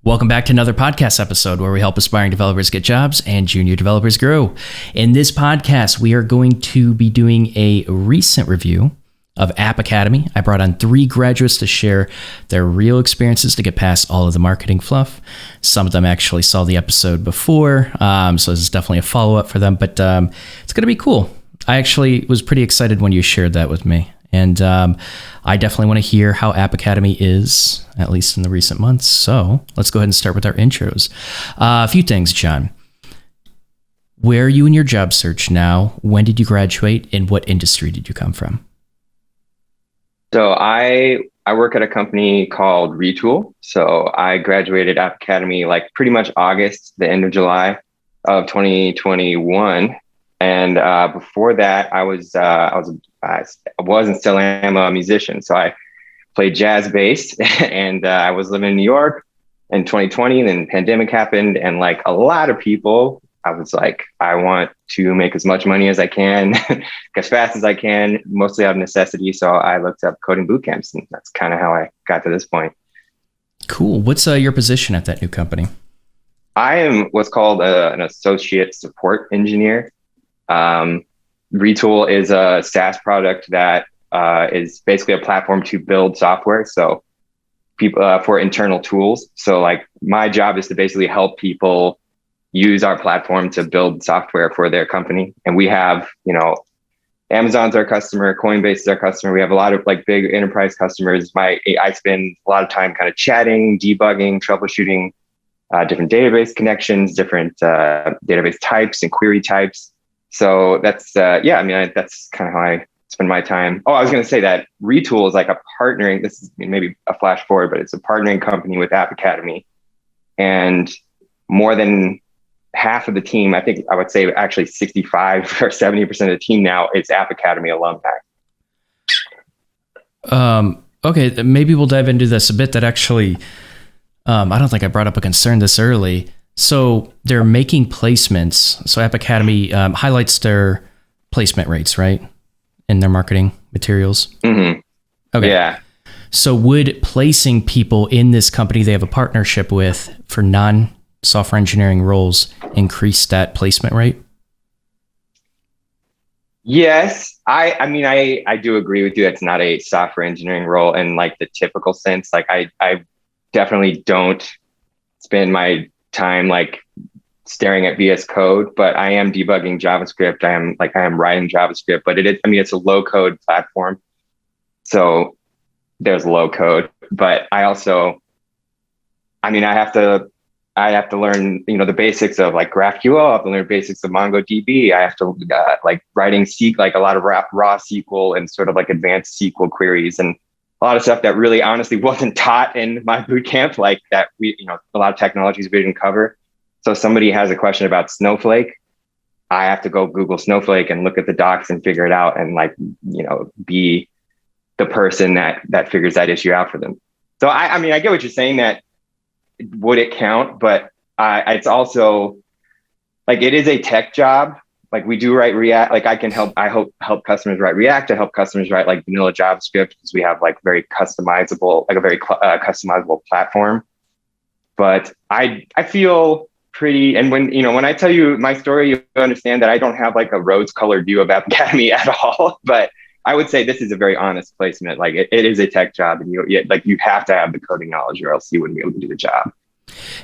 Welcome back to another podcast episode where we help aspiring developers get jobs and junior developers grow. In this podcast, we are going to be doing a recent review of App Academy. I brought on 3 graduates to share their real experiences to get past all of the marketing fluff. Some of them actually saw the episode before, so this is definitely a follow-up for them, but it's going to be cool. I actually was pretty excited when you shared that with me. And I definitely want to hear how App Academy is, at least in the recent months. So let's go ahead and start with our intros. A few things, John. Where are you in your job search now? When did you graduate? And what industry did you come from? So I work at a company called Retool. So I graduated App Academy like pretty much August, the end of July of 2021. And before that, I was and still am a musician. So I played jazz bass and I was living in New York in 2020, and then the pandemic happened. And like a lot of people, I was like, I want to make as much money as I can, as fast as I can, mostly out of necessity. So I looked up coding bootcamps, and that's kind of how I got to this point. Cool. What's your position at that new company? I am what's called an associate support engineer. Retool is a SaaS product that is basically a platform to build software. So people for internal tools. So like my job is to basically help people use our platform to build software for their company. And we have, Amazon's our customer, Coinbase is our customer. We have a lot of like big enterprise customers. I spend a lot of time kind of chatting, debugging, troubleshooting different database connections, different database types and query types. So that's, that's kind of how I spend my time. Oh, I was going to say that Retool is like a partnering, this is maybe a flash forward, but it's a partnering company with App Academy. And more than half of the team, I think I would say actually 65 or 70% of the team now is App Academy alumni. Okay, maybe we'll dive into this a bit. That actually, I don't think I brought up a concern this early. So they're making placements. So App Academy highlights their placement rates, right? In their marketing materials. Mm-hmm. Okay. Yeah. So would placing people in this company they have a partnership with for non-software engineering roles increase that placement rate? Yes. I do agree with you. That's not a software engineering role in like the typical sense. Like I definitely don't spend my time like staring at VS Code, but I am debugging JavaScript. I am writing JavaScript, but it's a low code platform. So there's low code, but I have to learn, the basics of like GraphQL. I have to learn basics of MongoDB. I have to writing like a lot of raw SQL and sort of like advanced SQL queries, and a lot of stuff that really honestly wasn't taught in my bootcamp, like that a lot of technologies we didn't cover. So if somebody has a question about Snowflake, I have to go Google Snowflake and look at the docs and figure it out and be the person that figures that issue out for them. So I get what you're saying, that would it count, but it's also like, it is a tech job. Like we do write React, like I help customers write React. I help customers write like vanilla JavaScript because we have like very customizable, like a very customizable platform. But I feel pretty, and when I tell you my story, you understand that I don't have like a rose colored view of App Academy at all. But I would say this is a very honest placement. Like it is a tech job, and you have to have the coding knowledge or else you wouldn't be able to do the job.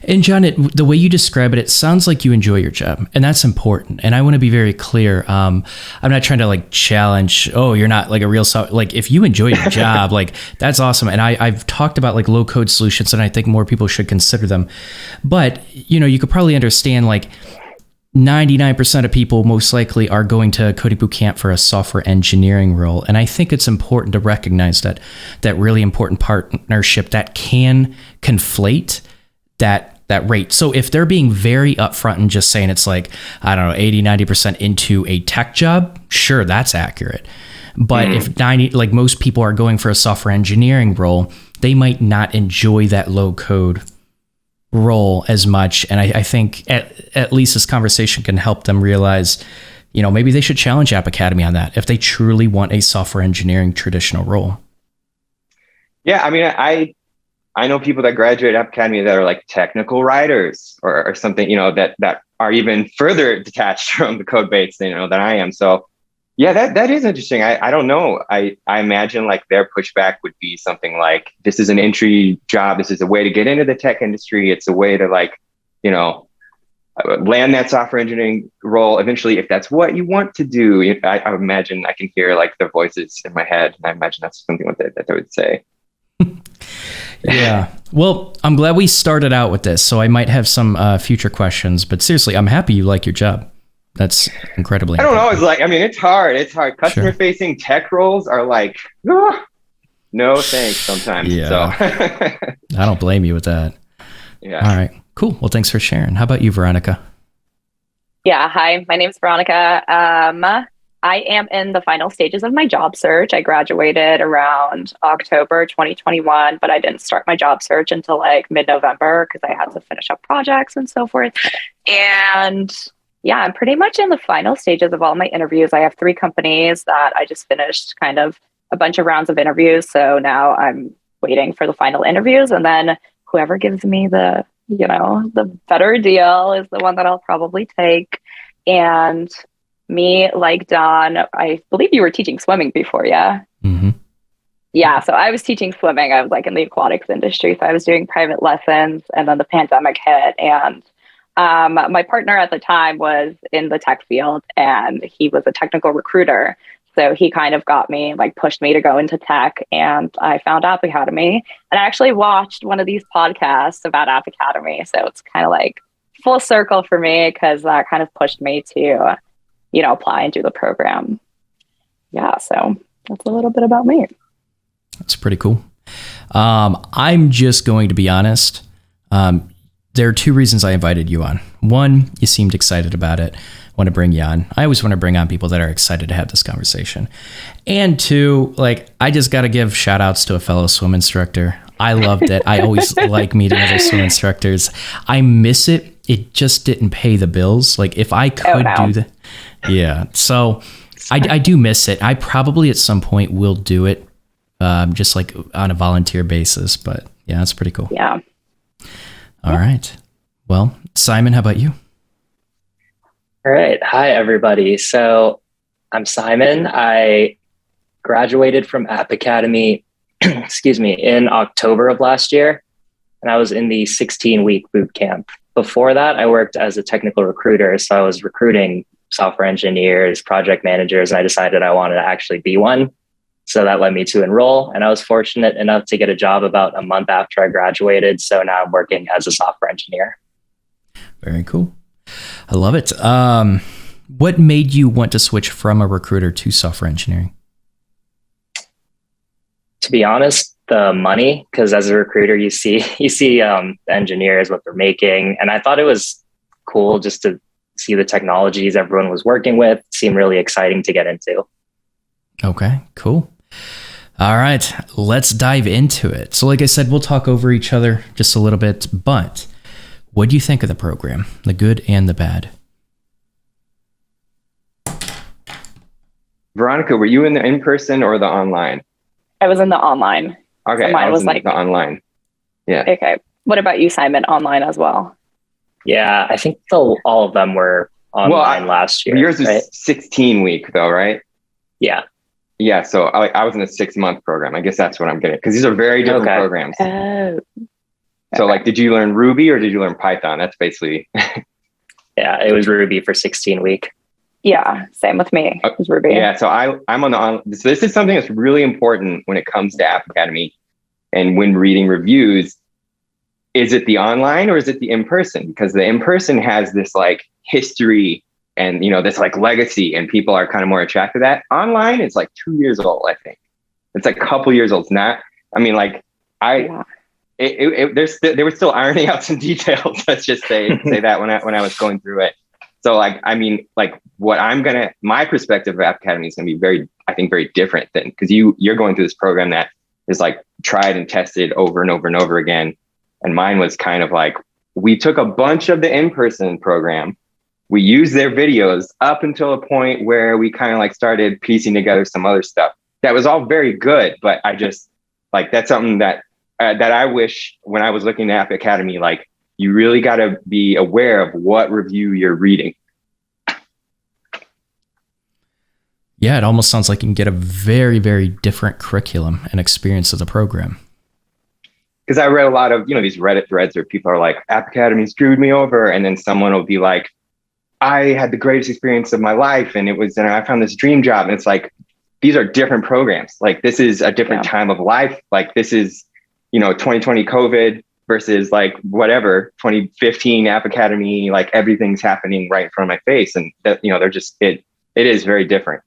And John, the way you describe it, it sounds like you enjoy your job, and that's important. And I want to be very clear. I'm not trying to like challenge, oh, you're not like a real like if you enjoy your job, like that's awesome. And I've talked about like low code solutions, and I think more people should consider them. But you could probably understand like 99% of people most likely are going to coding bootcamp for a software engineering role. And I think it's important to recognize that really important partnership that can conflate that rate. So if they're being very upfront and just saying it's like, I don't know, 80, 90% into a tech job, sure, that's accurate. But if most people are going for a software engineering role, they might not enjoy that low code role as much. And I think at least this conversation can help them realize, maybe they should challenge App Academy on that if they truly want a software engineering traditional role. Yeah, I know people that graduate App Academy that are like technical writers or something, that are even further detached from the code base, than I am. So yeah, that is interesting. I don't know. I imagine like their pushback would be something like, this is an entry job. This is a way to get into the tech industry. It's a way to like, land that software engineering role eventually, if that's what you want to do. I imagine I can hear like their voices in my head, and I imagine that's something that they would say. Yeah. Well, I'm glad we started out with this, so I might have some future questions, but seriously, I'm happy you like your job. That's incredibly I don't important. know. It's hard. It's hard. Customer facing tech roles are like, no thanks sometimes. Yeah. So I don't blame you with that. Yeah. All right. Cool. Well, thanks for sharing. How about you, Veronica? Yeah. Hi, my name's Veronica. I am in the final stages of my job search. I graduated around October 2021, but I didn't start my job search until like mid-November because I had to finish up projects and so forth. And yeah, I'm pretty much in the final stages of all my interviews. I have 3 companies that I just finished kind of a bunch of rounds of interviews. So now I'm waiting for the final interviews, and then whoever gives me the better deal is the one that I'll probably take. And me, like Don, I believe you were teaching swimming before, yeah? Mm-hmm. Yeah, so I was teaching swimming. I was like in the aquatics industry. So I was doing private lessons, and then the pandemic hit. And my partner at the time was in the tech field, and he was a technical recruiter. So he kind of got me, like pushed me to go into tech, and I found App Academy. And I actually watched one of these podcasts about App Academy. So it's kind of like full circle for me, because that kind of pushed me to, apply and do the program. Yeah, so that's a little bit about me. That's pretty cool. I'm just going to be honest. There are 2 reasons I invited you on. One, you seemed excited about it. Want to bring you on. I always want to bring on people that are excited to have this conversation. And 2, like, I just got to give shout outs to a fellow swim instructor. I loved it. I always like meeting other swim instructors. I miss it. It just didn't pay the bills. Like, if I could do that. Yeah. So I do miss it. I probably at some point will do it, just like on a volunteer basis. But yeah, that's pretty cool. Yeah. All right. Well, Simon, how about you? All right. Hi, everybody. So I'm Simon. I graduated from App Academy, in October of last year, and I was in the 16-week bootcamp. Before that, I worked as a technical recruiter. So I was recruiting software engineers, project managers, and I decided I wanted to actually be one. So that led me to enroll, and I was fortunate enough to get a job about a month after I graduated. So now I'm working as a software engineer. Very cool. I love it. What made you want to switch from a recruiter to software engineering? To be honest, the money, because as a recruiter, you see the engineers, what they're making. And I thought it was cool just to see the technologies everyone was working with. It seemed really exciting to get into. Okay, cool. All right, let's dive into it. So like I said, we'll talk over each other just a little bit, but what do you think of the program, the good and the bad? Veronica, were you in the in-person or the online? I was in the online. Okay, so mine was like the online. Yeah. Okay. What about you, Simon? Online as well? Yeah, I think all of them were online last year. Yours is 16 week though, right? Yeah. Yeah. So I was in a 6-month program. I guess that's what I'm getting, because these are very different programs. Oh. So like, did you learn Ruby or did you learn Python? That's basically. Yeah, it was Ruby for 16 week. Yeah, same with me. It was Ruby. Yeah, so I'm on so this is something that's really important when it comes to App Academy and when reading reviews. Is it the online or is it the in-person? Because the in-person has this like history and, this like legacy, and people are kind of more attracted to that. Online is like 2 years old, I think. It's like a couple years old. It's not, I mean, like they were still ironing out some details. Let's just say that when I was going through it. So like, I mean, like my perspective of App Academy is going to be very different than, because you're going through this program that is like tried and tested over and over and over again. And mine was kind of like, we took a bunch of the in-person program, we used their videos up until a point where we kind of like started piecing together some other stuff. That was all very good, but I just like, that's something that that I wish when I was looking at App Academy, like you really got to be aware of what review you're reading. Yeah, it almost sounds like you can get a very, very different curriculum and experience of the program. Because I read a lot of, these Reddit threads where people are like, App Academy screwed me over. And then someone will be like, I had the greatest experience of my life. And I found this dream job. And it's like, these are different programs. Like, this is a different time of life. Like, this is, 2020 COVID versus like whatever, 2015 App Academy, like everything's happening right in front of my face. And that, they're just, it is very different.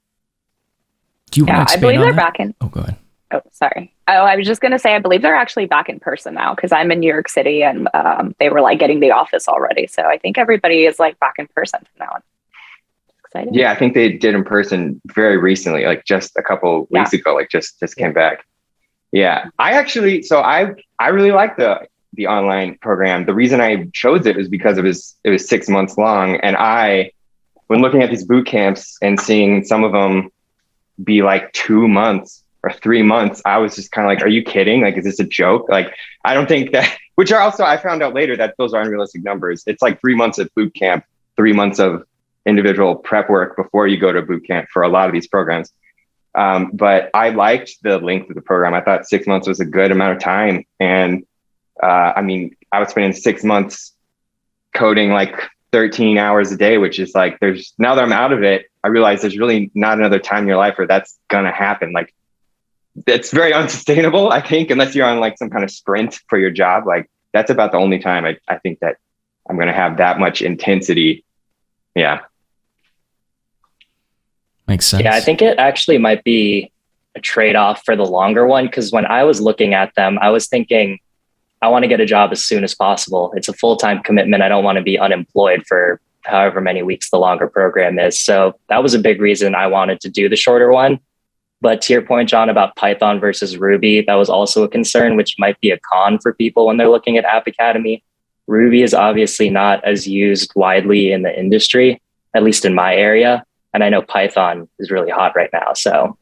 Do you want to expand I believe they're that? back in. Oh, go ahead. Oh, sorry. Oh, I was just going to say, I believe they're actually back in person now because I'm in New York City and they were like getting the office already. So I think everybody is like back in person from now on. Exciting. Yeah, I think they did in person very recently, like just a couple weeks ago, like just came back. Yeah, I really like the online program. The reason I chose it is because it was 6 months long. And when looking at these boot camps and seeing some of them be like 2 months or 3 months, I was just kind of like, are you kidding? Like, is this a joke? Like, I don't think that, which are also, I found out later that those are unrealistic numbers. It's like 3 months of boot camp, 3 months of individual prep work before you go to boot camp for a lot of these programs. But I liked the length of the program. I thought 6 months was a good amount of time. And I was spending 6 months coding like 13 hours a day, which is like, now that I'm out of it, I realize there's really not another time in your life where that's gonna happen. Like, it's very unsustainable, I think, unless you're on like some kind of sprint for your job. Like, that's about the only time I think that I'm gonna have that much intensity. Yeah. Makes sense. Yeah, I think it actually might be a trade-off for the longer one, because when I was looking at them, I was thinking, I want to get a job as soon as possible. It's a full-time commitment. I don't want to be unemployed for however many weeks the longer program is. So that was a big reason I wanted to do the shorter one. But to your point, John, about Python versus Ruby, that was also a concern, which might be a con for people when they're looking at App Academy. Ruby is obviously not as used widely in the industry, at least in my area. And I know Python is really hot right now. So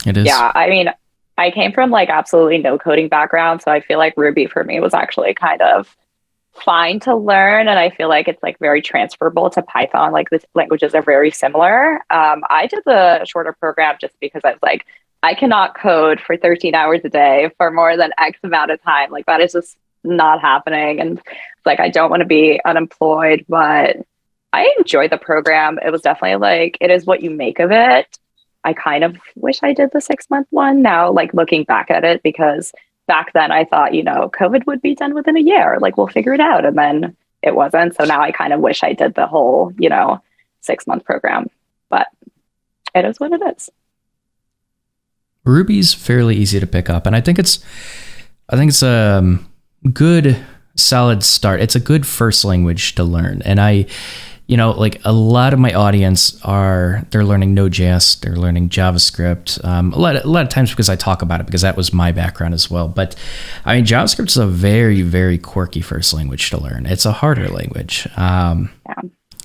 it is. Yeah, I came from like absolutely no coding background. So I feel like Ruby for me was actually kind of fine to learn. And I feel like it's like very transferable to Python. Like the languages are very similar. I did the shorter program just because I was like, I cannot code for 13 hours a day for more than X amount of time. Like, that is just not happening. And like, I don't want to be unemployed, but I enjoyed the program. It was definitely like, it is what you make of it. I kind of wish I did the 6 month one now, like looking back at it, because back then I thought, COVID would be done within a year. Like, we'll figure it out. And then it wasn't. So now I kind of wish I did the whole, 6 month program, but it is what it is. Ruby's fairly easy to pick up. And I think it's a good, solid start. It's a good first language to learn. And like a lot of my audience they're learning Node.js, they're learning JavaScript. A lot of times because I talk about it, because that was my background as well. But JavaScript is a very, very quirky first language to learn. It's a harder language.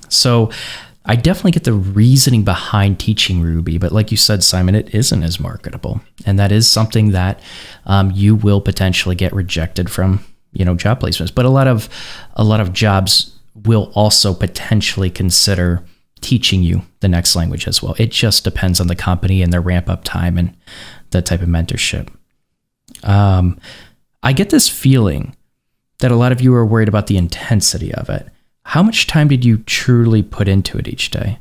So I definitely get the reasoning behind teaching Ruby, but like you said, Simon, it isn't as marketable. And that is something that you will potentially get rejected from, job placements. But a lot of jobs will also potentially consider teaching you the next language as well. It just depends on the company and their ramp up time and the type of mentorship. I get this feeling that a lot of you are worried about the intensity of it. How much time did you truly put into it each day?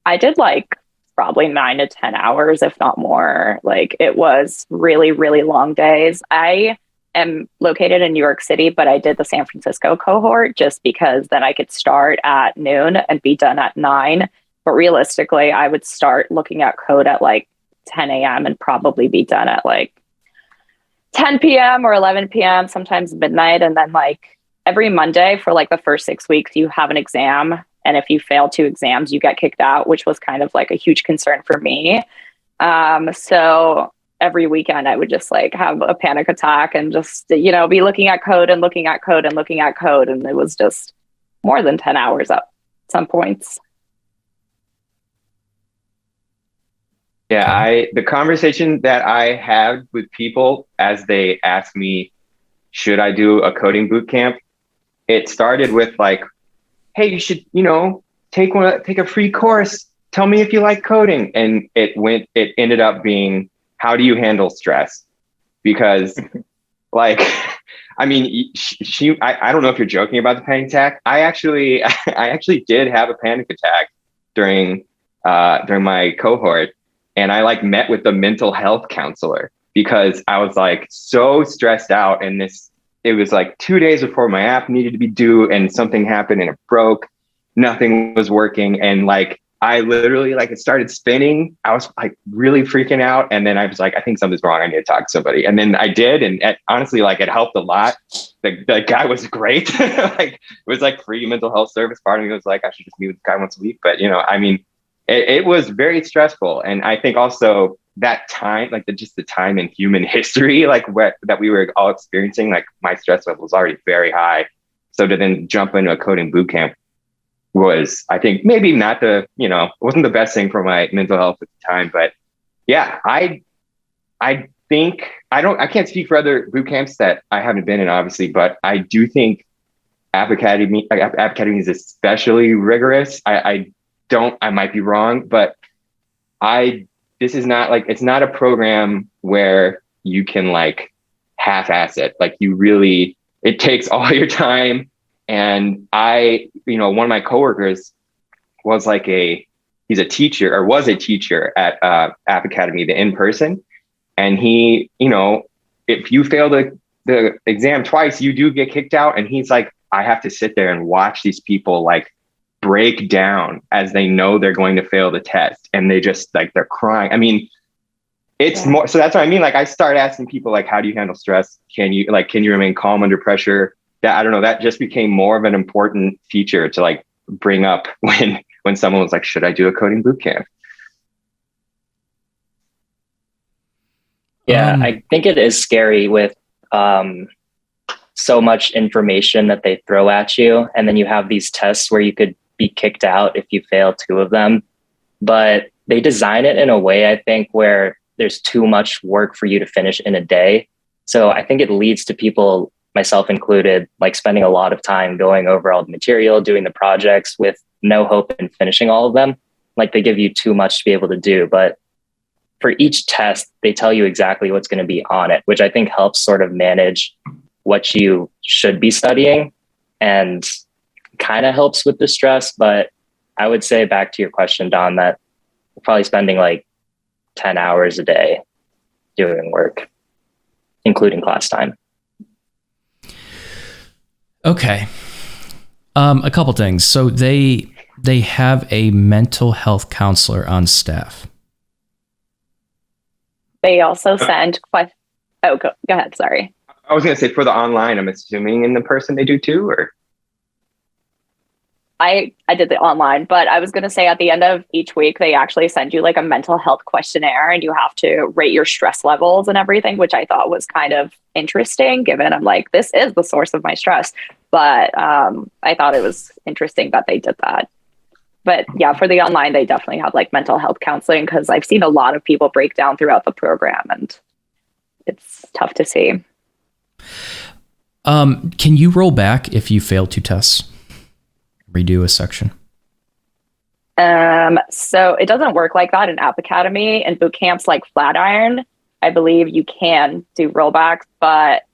I did like probably 9 to 10 hours, if not more. Like, it was really, really long days. I am located in New York City, but I did the San Francisco cohort just because then I could start at noon and be done at 9. But realistically, I would start looking at code at like 10 a.m. and probably be done at like 10 p.m. or 11 p.m., sometimes midnight. And then like every Monday for like the first 6 weeks, you have an exam. And if you fail 2 exams, you get kicked out, which was kind of like a huge concern for me. So every weekend I would just like have a panic attack and just, be looking at code and looking at code and looking at code. And it was just more than 10 hours at some points. Yeah, Okay. the conversation that I had with people as they asked me, should I do a coding boot camp? It started with like, hey, you should, take a free course. Tell me if you like coding. And it ended up being, how do you handle stress? Because like, I mean, I don't know if you're joking about the panic attack. I actually did have a panic attack during, during my cohort. And I like met with the mental health counselor because I was like so stressed out, and it was like 2 days before my app needed to be due, and something happened and it broke. Nothing was working. And like, I literally, like, it started spinning. I was like really freaking out. And then I was like, I think something's wrong. I need to talk to somebody. And then I did. And honestly, like, it helped a lot. The guy was great. Like, it was like free mental health service. Part of me was like, I should just meet with the guy once a week. But, I mean, it was very stressful. And I think also that time, like just the time in human history, like that we were all experiencing, like my stress level was already very high. So to then jump into a coding boot camp was, I think, maybe not wasn't the best thing for my mental health at the time. But yeah, I think I can't speak for other boot camps that I haven't been in, obviously, but I do think App Academy is especially rigorous. I might be wrong, but this is not like, it's not a program where you can like half-ass it. Like, it takes all your time. And one of my coworkers was like he's a teacher, or was a teacher at App Academy, the in-person. And he, if you fail the exam twice, you do get kicked out. And he's like, I have to sit there and watch these people like break down as they know they're going to fail the test, and they just like, they're crying. I mean, it's more, so that's what I mean. Like, I start asking people like, how do you handle stress? Can you remain calm under pressure? That, I don't know, that just became more of an important feature to like bring up when someone was like, should I do a coding boot camp? Yeah, I think it is scary with so much information that they throw at you. And then you have these tests where you could be kicked out if you fail 2 of them. But they design it in a way, I think, where there's too much work for you to finish in a day. So I think it leads to people, myself included, like spending a lot of time going over all the material, doing the projects with no hope in finishing all of them. Like, they give you too much to be able to do. But for each test, they tell you exactly what's going to be on it, which I think helps sort of manage what you should be studying and kind of helps with the stress. But I would say, back to your question, Don, that we're probably spending like 10 hours a day doing work, including class time. Okay. A couple things. So they have a mental health counselor on staff. They also send go ahead. Sorry. I was going to say, for the online, I'm assuming in the person they do too, or? I did the online, but I was going to say at the end of each week, they actually send you like a mental health questionnaire, and you have to rate your stress levels and everything, which I thought was kind of interesting, given I'm like, this is the source of my stress. But I thought it was interesting that they did that. But yeah, for the online, they definitely have like mental health counseling, because I've seen a lot of people break down throughout the program, and it's tough to see. Can you roll back if you fail 2 tests? Redo a section? So it doesn't work like that in App Academy. And boot camps like Flatiron, I believe you can do rollbacks, but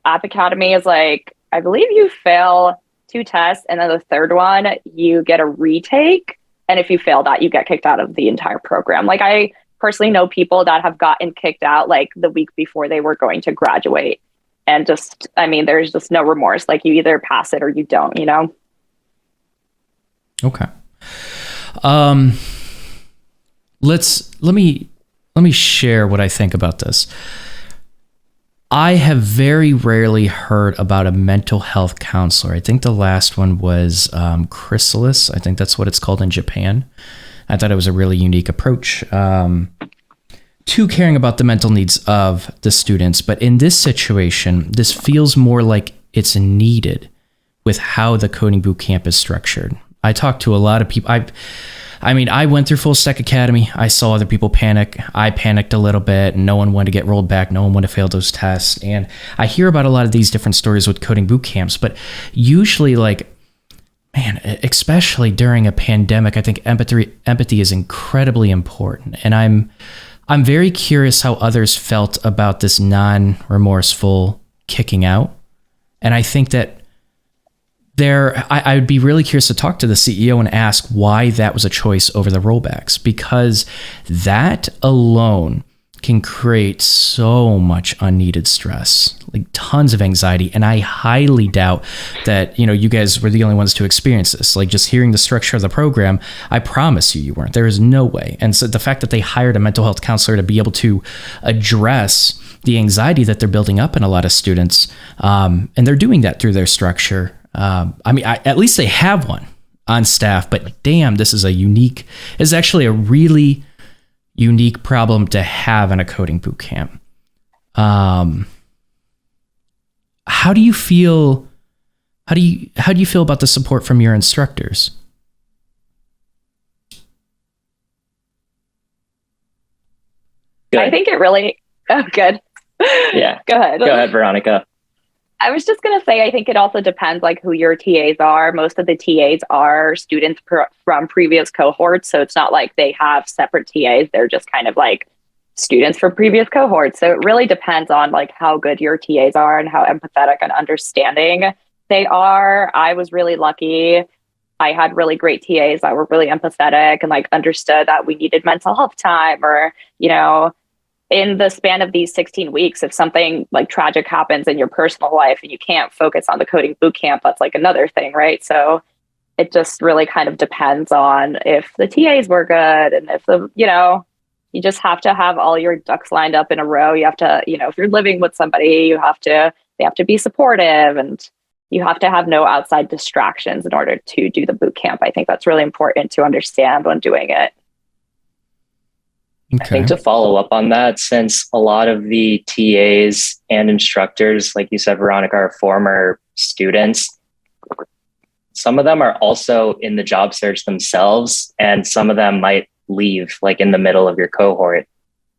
App Academy is like, I believe you fail 2 tests, and then the third one you get a retake. And if you fail that, you get kicked out of the entire program. Like, I personally know people that have gotten kicked out like the week before they were going to graduate. And just, I mean, there's just no remorse. Like, you either pass it or you don't, Okay. Let me share what I think about this. I have very rarely heard about a mental health counselor. I think the last one was Chrysalis. I think that's what it's called in Japan. I thought it was a really unique approach to caring about the mental needs of the students. But in this situation, this feels more like it's needed with how the coding boot camp is structured. I talked to a lot of people. I mean, I went through Full Stack Academy. I saw other people panic. I panicked a little bit, and no one wanted to get rolled back. No one wanted to fail those tests. And I hear about a lot of these different stories with coding boot camps, but usually, like, man, especially during a pandemic, I think empathy is incredibly important. And I'm very curious how others felt about this non-remorseful kicking out. And I think that I would be really curious to talk to the CEO and ask why that was a choice over the rollbacks, because that alone can create so much unneeded stress, like tons of anxiety. And I highly doubt that, you guys were the only ones to experience this. Like, just hearing the structure of the program, I promise you weren't. There is no way. And so the fact that they hired a mental health counselor to be able to address the anxiety that they're building up in a lot of students, and they're doing that through their structure. At least they have one on staff, but damn, this is actually a really unique problem to have in a coding boot camp. How do you feel about the support from your instructors? Good. I think it really, good. Yeah. Go ahead. Go ahead, Veronica. I was just going to say, I think it also depends like who your TAs are. Most of the TAs are students from previous cohorts. So it's not like they have separate TAs. They're just kind of like students from previous cohorts. So it really depends on like how good your TAs are and how empathetic and understanding they are. I was really lucky. I had really great TAs that were really empathetic and like understood that we needed mental health time, or, in the span of these 16 weeks, if something like tragic happens in your personal life and you can't focus on the coding boot camp, that's like another thing, right? So it just really kind of depends on if the TAs were good, and if you just have to have all your ducks lined up in a row. You have to, if you're living with somebody, they have to be supportive, and you have to have no outside distractions in order to do the boot camp. I think that's really important to understand when doing it. Okay. I think to follow up on that, since a lot of the TAs and instructors, like you said, Veronica, are former students, some of them are also in the job search themselves, and some of them might leave like in the middle of your cohort,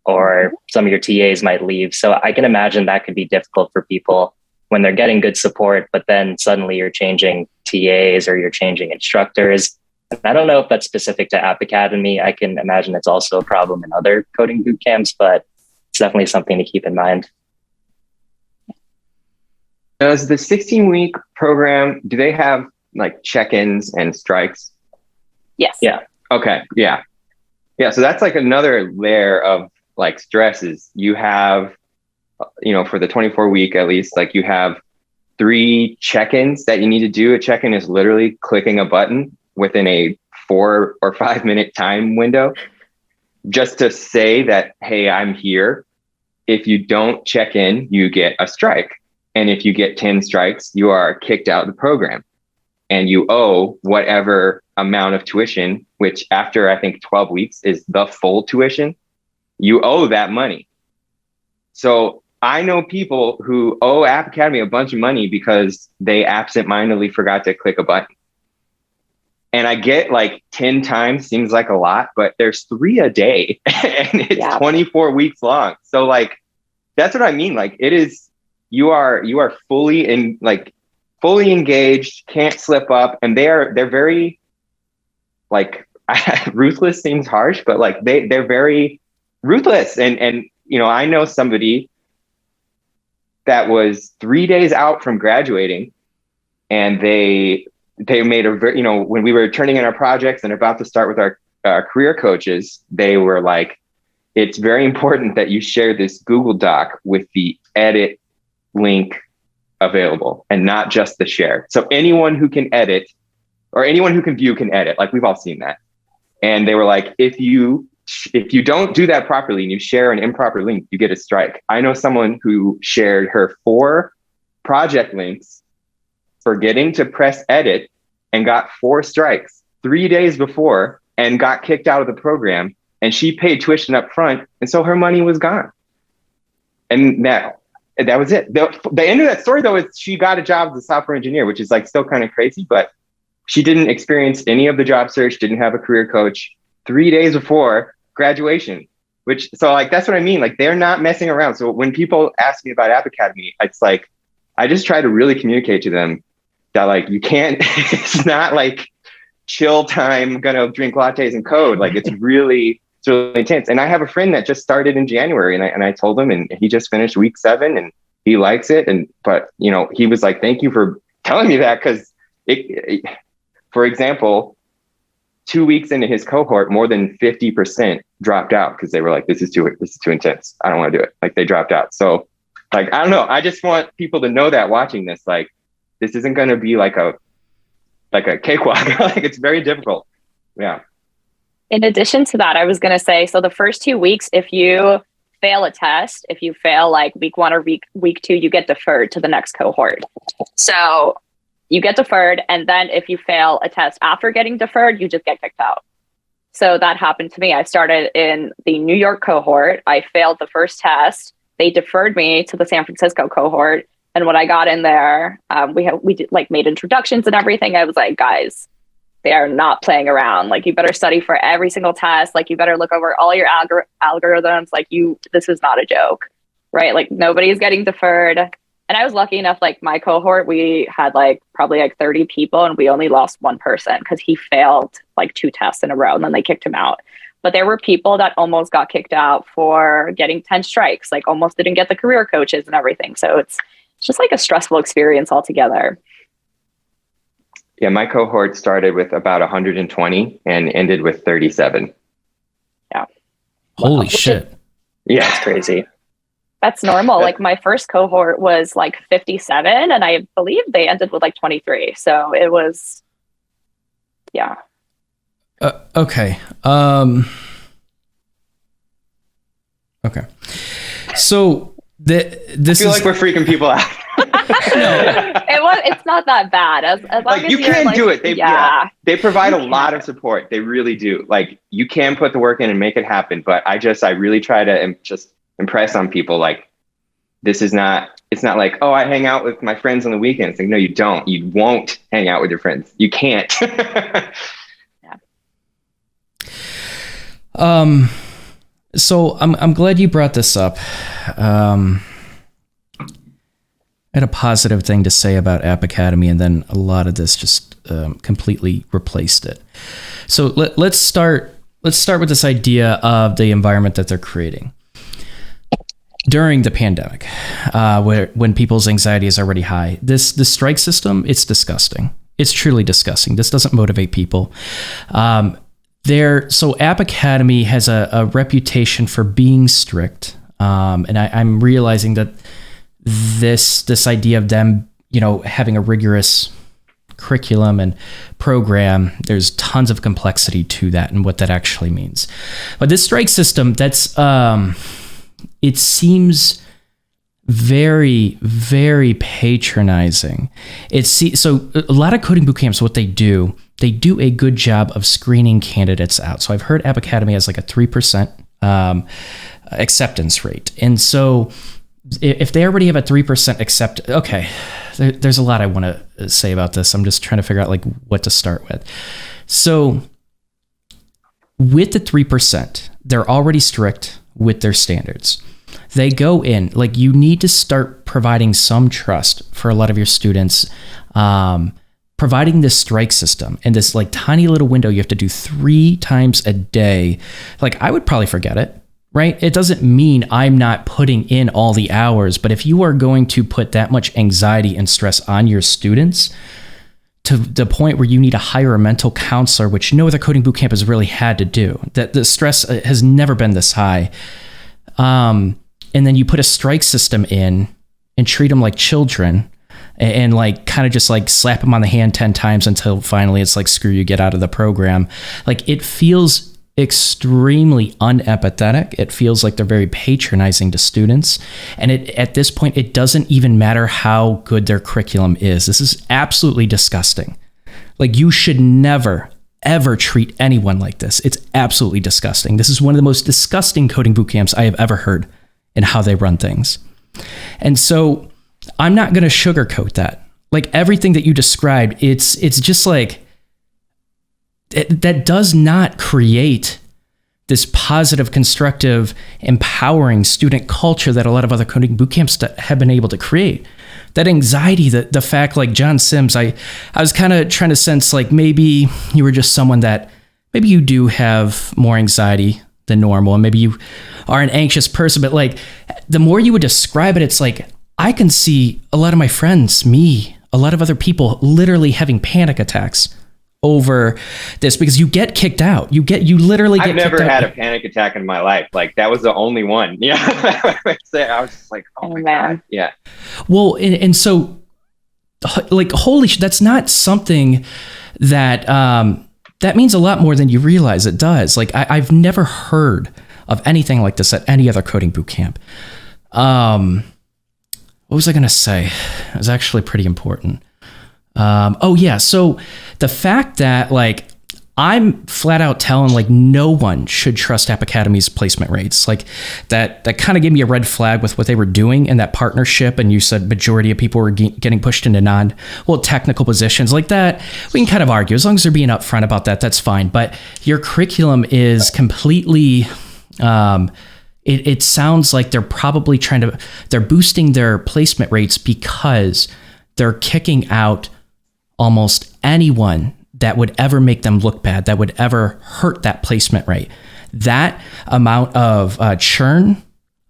or some of your TAs might leave. So I can imagine that could be difficult for people when they're getting good support, but then suddenly you're changing TAs or you're changing instructors. I don't know if that's specific to App Academy. I can imagine it's also a problem in other coding boot camps, but it's definitely something to keep in mind. Does the 16-week program, do they have like check-ins and strikes? Yes. Yeah. Okay. Yeah. Yeah. So that's like another layer of like stress is you have, for the 24-week at least, like you have 3 check-ins that you need to do. A check-in is literally clicking a button within a 4 or 5 minute time window just to say that, hey, I'm here. If you don't check in, you get a strike. And if you get 10 strikes, you are kicked out of the program. And you owe whatever amount of tuition, which after I think 12 weeks is the full tuition, you owe that money. So I know people who owe App Academy a bunch of money because they absentmindedly forgot to click a button. And I get like 10 times seems like a lot, but there's 3 a day and it's 24 weeks long. So like, that's what I mean. Like it is, you are fully engaged, can't slip up. And they're very like, ruthless seems harsh, but like they're very ruthless. And I know somebody that was 3 days out from graduating, and they made when we were turning in our projects and about to start with our career coaches, they were like, it's very important that you share this Google Doc with the edit link available and not just the share. So anyone who can edit or anyone who can view can edit. Like we've all seen that. And they were like, if you don't do that properly and you share an improper link, you get a strike. I know someone who shared her 4 project links, forgetting to press edit, and got 4 strikes 3 days before and got kicked out of the program. And she paid tuition up front. And so her money was gone. And that was it. The end of that story, though, is she got a job as a software engineer, which is like still kind of crazy. But she didn't experience any of the job search, didn't have a career coach 3 days before graduation, so like, that's what I mean. Like, they're not messing around. So when people ask me about App Academy, it's like, I just try to really communicate to them that like, you can't, it's not like chill time, gonna drink lattes and code. Like, it's really intense. And I have a friend that just started in January, and I told him, and he just finished week 7 and he likes it. But he was like, thank you for telling me that. Cause for example, 2 weeks into his cohort, more than 50% dropped out because they were like, this is too intense. I don't want to do it. Like, they dropped out. So like, I don't know. I just want people to know that watching this, like, this isn't going to be like a cakewalk. Like, it's very difficult. Yeah. In addition to that, I was going to say, so the first 2 weeks, if you fail a test, if you fail like week 1 or week 2, you get deferred to the next cohort. So you get deferred. And then if you fail a test after getting deferred, you just get kicked out. So that happened to me. I started in the New York cohort. I failed the first test. They deferred me to the San Francisco cohort. And when I got in there, we did like made introductions and everything. I was like, guys, they are not playing around. Like, you better study for every single test. Like, you better look over all your algorithms. Like, this is not a joke, right? Like, nobody's getting deferred. And I was lucky enough, like, my cohort, we had like probably like 30 people, and we only lost one person because he failed like 2 tests in a row, and then they kicked him out. But there were people that almost got kicked out for getting 10 strikes, like almost didn't get the career coaches and everything. So it's just like a stressful experience altogether. Yeah, my cohort started with about 120 and ended with 37. Yeah. Holy shit. Yeah, That's crazy. That's normal. Like, my first cohort was like 57, and I believe they ended with like 23. So it was, yeah. Okay. Okay. So this I feel like we're freaking people out. It's not that bad. As long like, as you can like, do it. They provide a lot of support. They really do. Like, you can put the work in and make it happen. But I really try to just impress on people. Like, it's not like, oh, I hang out with my friends on the weekends. Like, no, you don't. You won't hang out with your friends. You can't. Yeah. So I'm glad you brought this up. I had a positive thing to say about App Academy, and then a lot of this just completely replaced it. So let's start with this idea of the environment that they're creating during the pandemic, when people's anxiety is already high. The strike system, it's disgusting. It's truly disgusting. This doesn't motivate people. So App Academy has a reputation for being strict, and I'm realizing that this idea of them, having a rigorous curriculum and program, there's tons of complexity to that and what that actually means. But this strike system, it seems very, very patronizing. So a lot of coding bootcamps, what they do a good job of screening candidates out. So I've heard App Academy has like a 3% acceptance rate. And so if they already have a 3% okay, there's a lot I want to say about this. I'm just trying to figure out like what to start with. So with the 3%, they're already strict with their standards. They go in, like, you need to start providing some trust for a lot of your students, providing this strike system and this like tiny little window you have to do 3 times a day. Like, I would probably forget it. Right? It doesn't mean I'm not putting in all the hours, but if you are going to put that much anxiety and stress on your students to the point where you need to hire a mental counselor, which no other coding bootcamp has really had to do, that the stress has never been this high. And then you put a strike system in and treat them like children and like kind of just like slap them on the hand 10 times until finally it's like, screw you, get out of the program. Like, it feels extremely unempathetic. It feels like they're very patronizing to students. And at this point, it doesn't even matter how good their curriculum is. This is absolutely disgusting. Like, you should never, ever treat anyone like this. It's absolutely disgusting. This is one of the most disgusting coding bootcamps I have ever heard in how they run things. And so I'm not going to sugarcoat that. Like, everything that you described, it's just like, that does not create this positive, constructive, empowering student culture that a lot of other coding boot camps have been able to create. That anxiety, the fact, like John Sims, I was kind of trying to sense like maybe you were just someone that maybe you do have more anxiety than normal, and maybe you are an anxious person, but like the more you would describe it, it's like I can see a lot of my friends, me, a lot of other people literally having panic attacks over this because you get kicked out. You literally get I've never kicked had out. a panic attack in my life. Like that was the only one. Yeah. I was just like, oh my God. Yeah. Well, and so like, holy shit, that's not something that, that means a lot more than you realize it does. Like I've never heard of anything like this at any other coding boot camp. What was I going to say? It was actually pretty important. Oh yeah. So the fact that like I'm flat out telling like no one should trust App Academy's placement rates, like that kind of gave me a red flag with what they were doing in that partnership. And you said majority of people were getting pushed into technical positions like that. We can kind of argue as long as they're being upfront about that, that's fine. But your curriculum is completely, it sounds like they're probably they're boosting their placement rates because they're kicking out almost anyone that would ever make them look bad, that would ever hurt that placement rate. That amount of churn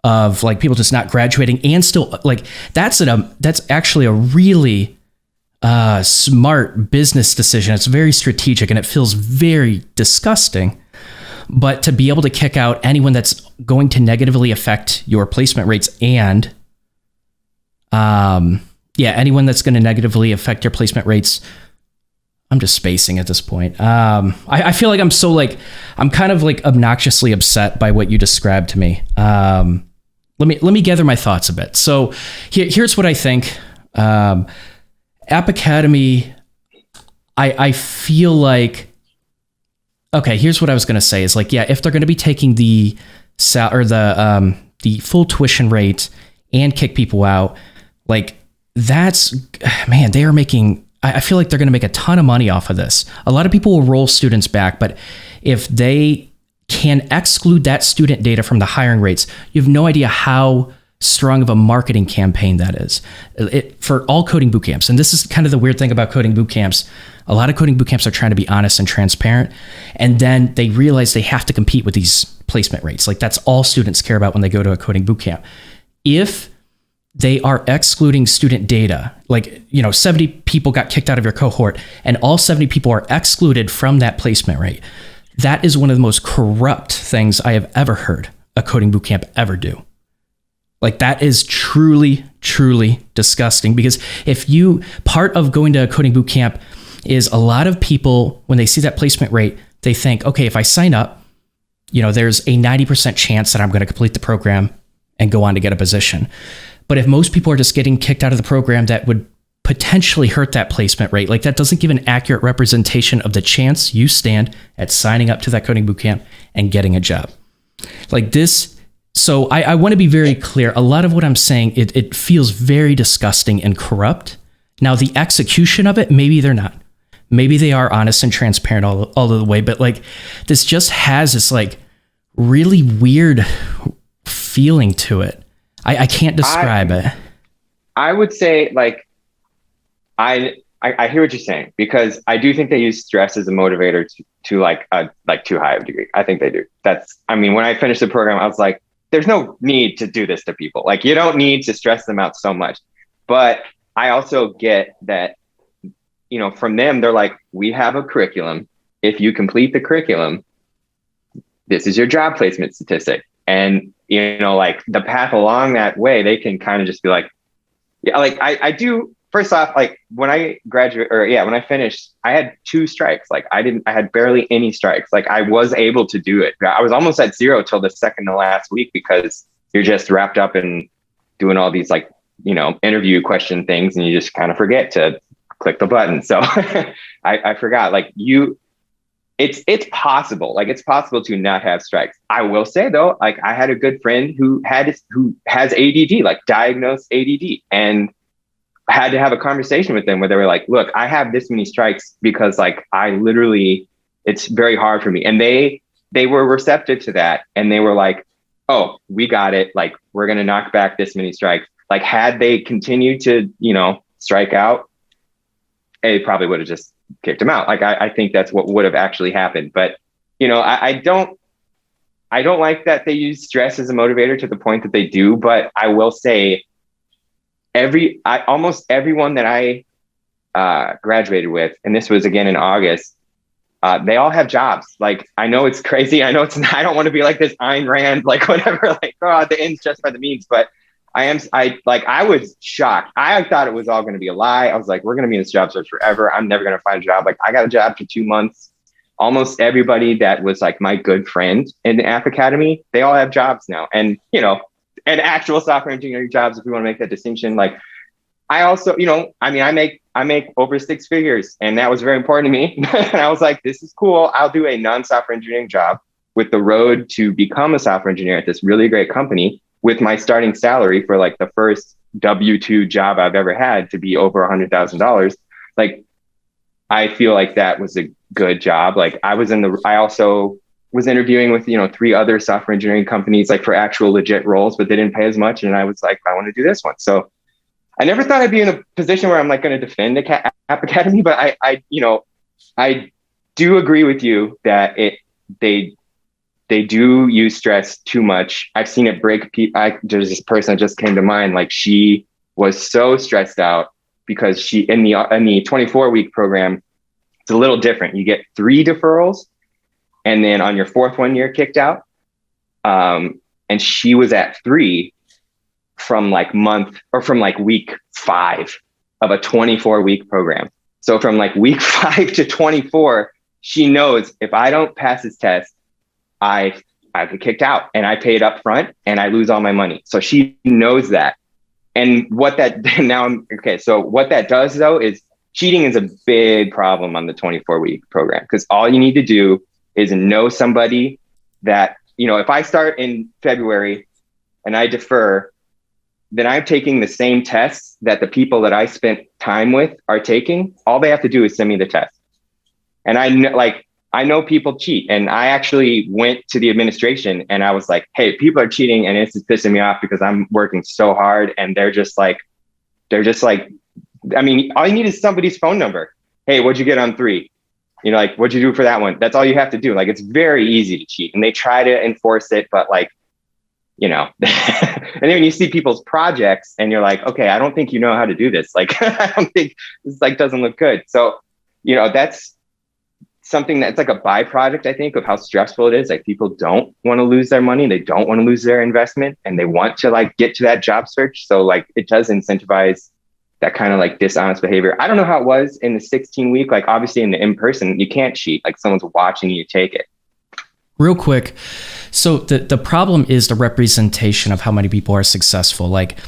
of like people just not graduating and still like that's actually a really smart business decision. It's very strategic and it feels very disgusting. But to be able to kick out anyone that's going to negatively affect your placement rates and anyone that's going to negatively affect your placement rates. I'm just spacing at this point. I feel like I'm kind of like obnoxiously upset by what you described to me. Let me gather my thoughts a bit. So here's what I think. App Academy, I feel like, okay, here's what I was going to say is like, yeah, if they're going to be taking the full tuition rate and kick people out, like, that's, man, they are making, I feel like they're going to make a ton of money off of this. A lot of people will roll students back, but if they can exclude that student data from the hiring rates, you have no idea how strong of a marketing campaign that is for all coding boot camps. And this is kind of the weird thing about coding boot camps. A lot of coding boot camps are trying to be honest and transparent. And then they realize they have to compete with these placement rates. Like that's all students care about when they go to a coding boot camp. If they are excluding student data, like, 70 people got kicked out of your cohort and all 70 people are excluded from that placement rate. That is one of the most corrupt things I have ever heard a coding boot camp ever do. Like that is truly, truly disgusting because part of going to a coding boot camp is a lot of people, when they see that placement rate, they think, okay, if I sign up, there's a 90% chance that I'm going to complete the program and go on to get a position. But if most people are just getting kicked out of the program, that would potentially hurt that placement rate. Like that doesn't give an accurate representation of the chance you stand at signing up to that coding bootcamp and getting a job. Like this. So I want to be very clear. A lot of what I'm saying, it feels very disgusting and corrupt. Now the execution of it, maybe they're not. Maybe they are honest and transparent all of the way. But like this just has this like really weird feeling to it. I can't describe it. I would say like, I hear what you're saying because I do think they use stress as a motivator to like too high of a degree. I think they do. When I finished the program, I was like, there's no need to do this to people. Like you don't need to stress them out so much. But I also get that, from them, they're like, we have a curriculum. If you complete the curriculum, this is your job placement statistic. And like the path along that way, they can kind of just be like, yeah, like I do. First off, like when I when I finished, I had 2 strikes. Like I had barely any strikes. Like I was able to do it. I was almost at 0 till the second to last week because you're just wrapped up in doing all these like, interview question things and you just kind of forget to click the button. So I forgot like it's possible. Like it's possible to not have strikes. I will say though, like I had a good friend who has ADD, like diagnosed ADD, and I had to have a conversation with them where they were like, look, I have this many strikes because like I literally it's very hard for me. And they were receptive to that. And they were like, oh, we got it. Like, we're going to knock back this many strikes. Like, had they continued to, strike out, they probably would have just kicked him out. Like, I think that's what would have actually happened. But, I don't like that they use stress as a motivator to the point that they do. But I will say almost everyone that I graduated with, and this was again in August, they all have jobs. Like, I know it's crazy. I know it's not, I don't want to be like this Ayn Rand, like whatever, like, oh, the ends justify the means. But I was shocked. I thought it was all going to be a lie. I was like, we're going to be in this job search forever. I'm never going to find a job. Like, I got a job for 2 months. Almost everybody that was like my good friend in the App Academy, they all have jobs now. And, and actual software engineering jobs, if we want to make that distinction. Like, I also, I make over 6 figures, and that was very important to me. And I was like, this is cool. I'll do a non-software engineering job with the road to become a software engineer at this really great company, with my starting salary for like the first W-2 job I've ever had to be over $100,000. Like, I feel like that was a good job. Like, I also was interviewing with, 3 other software engineering companies, like for actual legit roles, but they didn't pay as much. And I was like, I want to do this one. So I never thought I'd be in a position where I'm like going to defend the App Academy, but I do agree with you that they do use stress too much. I've seen it break people. There's this person that just came to mind. Like, she was so stressed out because she, in the 24-week program, it's a little different. You get 3 deferrals, and then on your 4th one, you're kicked out. And she was at 3 from week 5 of a 24-week program. So from like week 5 to 24, she knows if I don't pass this test, I get kicked out, and I paid up front and I lose all my money. So she knows that. And what that does though is cheating is a big problem on the 24-week program, because all you need to do is know somebody that, if I start in February and I defer, then I'm taking the same tests that the people that I spent time with are taking. All they have to do is send me the test. And I know people cheat. And I actually went to the administration and I was like, hey, people are cheating and it's just pissing me off because I'm working so hard. And they're just like, I mean, all you need is somebody's phone number. Hey, what'd you get on 3? Like, what'd you do for that one? That's all you have to do. Like, it's very easy to cheat, and they try to enforce it, but like, and then when you see people's projects and you're like, okay, I don't think you know how to do this. Like, I don't think this doesn't look good. So, that's something that's like a byproduct, I think, of how stressful it is. Like, people don't want to lose their money. They don't want to lose their investment, and they want to like get to that job search. So like, it does incentivize that kind of like dishonest behavior. I don't know how it was in the 16-week, like obviously in the in-person, you can't cheat. Like, someone's watching you take it. Real quick. So the problem is the representation of how many people are successful. Like,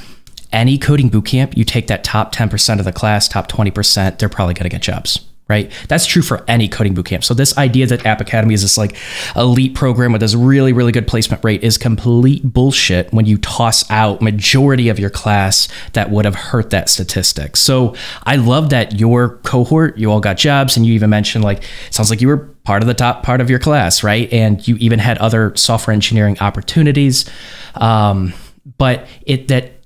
any coding bootcamp, you take that top 10% of the class, top 20%, they're probably going to get jobs, right? That's true for any coding bootcamp. So this idea that App Academy is this like elite program with this really, really good placement rate is complete bullshit when you toss out majority of your class that would have hurt that statistic. So I love that your cohort, you all got jobs, and you even mentioned like, it sounds like you were part of the top part of your class, right? And you even had other software engineering opportunities. But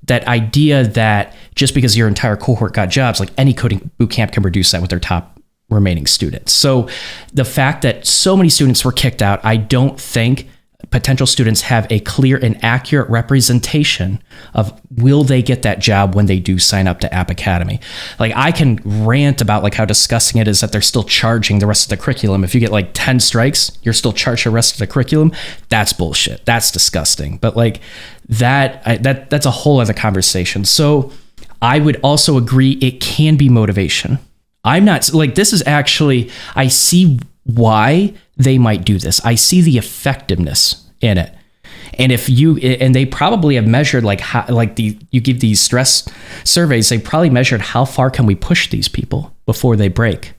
that idea that just because your entire cohort got jobs, like any coding bootcamp can produce that with their top remaining students. So the fact that so many students were kicked out, I don't think potential students have a clear and accurate representation of will they get that job when they do sign up to App Academy. Like, I can rant about like how disgusting it is that they're still charging the rest of the curriculum. If you get like 10 strikes, you're still charged the rest of the curriculum. That's bullshit. That's disgusting. But like that's a whole other conversation. So I would also agree it can be motivation. I'm not like, this is actually, I see why they might do this. I see the effectiveness in it. And and they probably have measured like how, like you give these stress surveys, they probably measured how far can we push these people before they break.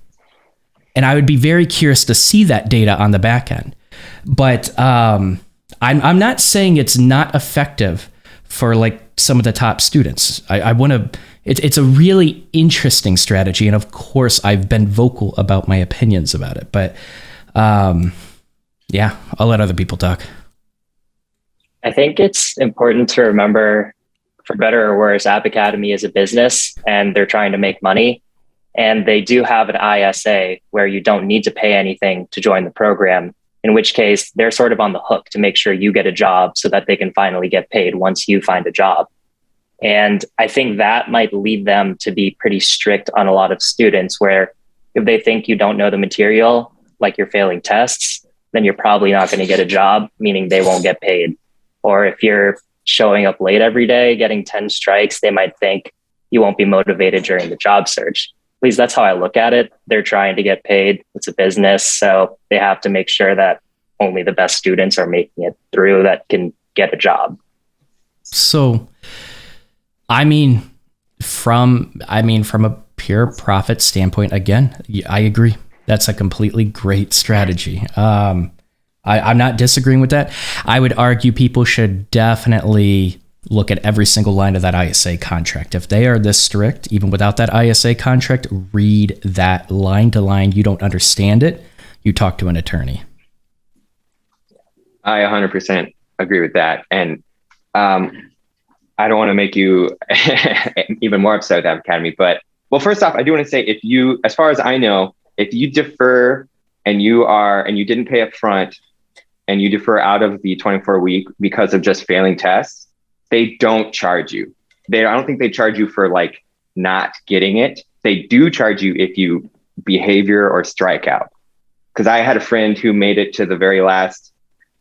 And I would be very curious to see that data on the back end. But I'm not saying it's not effective for like some of the top students. I want to, it's a really interesting strategy. And of course I've been vocal about my opinions about it, but Yeah, I'll let other people talk. I think it's important to remember, for better or worse, App Academy is a business and they're trying to make money. And they do have an ISA where you don't need to pay anything to join the program, in which case they're sort of on the hook to make sure you get a job so that they can finally get paid once you find a job. And I think that might lead them to be pretty strict on a lot of students, where if they think you don't know the material, like you're failing tests, then you're probably not going to get a job, meaning they won't get paid. Or if you're showing up late every day, getting 10 strikes, they might think you won't be motivated during the job search. At least that's how I look at it. They're trying to get paid. It's a business. So they have to make sure that only the best students are making it through that can get a job. So, from a pure profit standpoint, again, I agree. That's a completely great strategy. I'm not disagreeing with that. I would argue people should definitely look at every single line of that ISA contract. If they are this strict, even without that ISA contract, read that line to line. You don't understand it, you talk to an attorney. I 100% agree with that. And I don't want to make you even more upset with App Academy, but well, first off, I do want to say, if you, as far as I know, if you defer and you didn't pay up front and you defer out of the 24-week because of just failing tests, they don't charge you. I don't think they charge you for like not getting it. They do charge you if you behavior or strike out. Because I had a friend who made it to the very last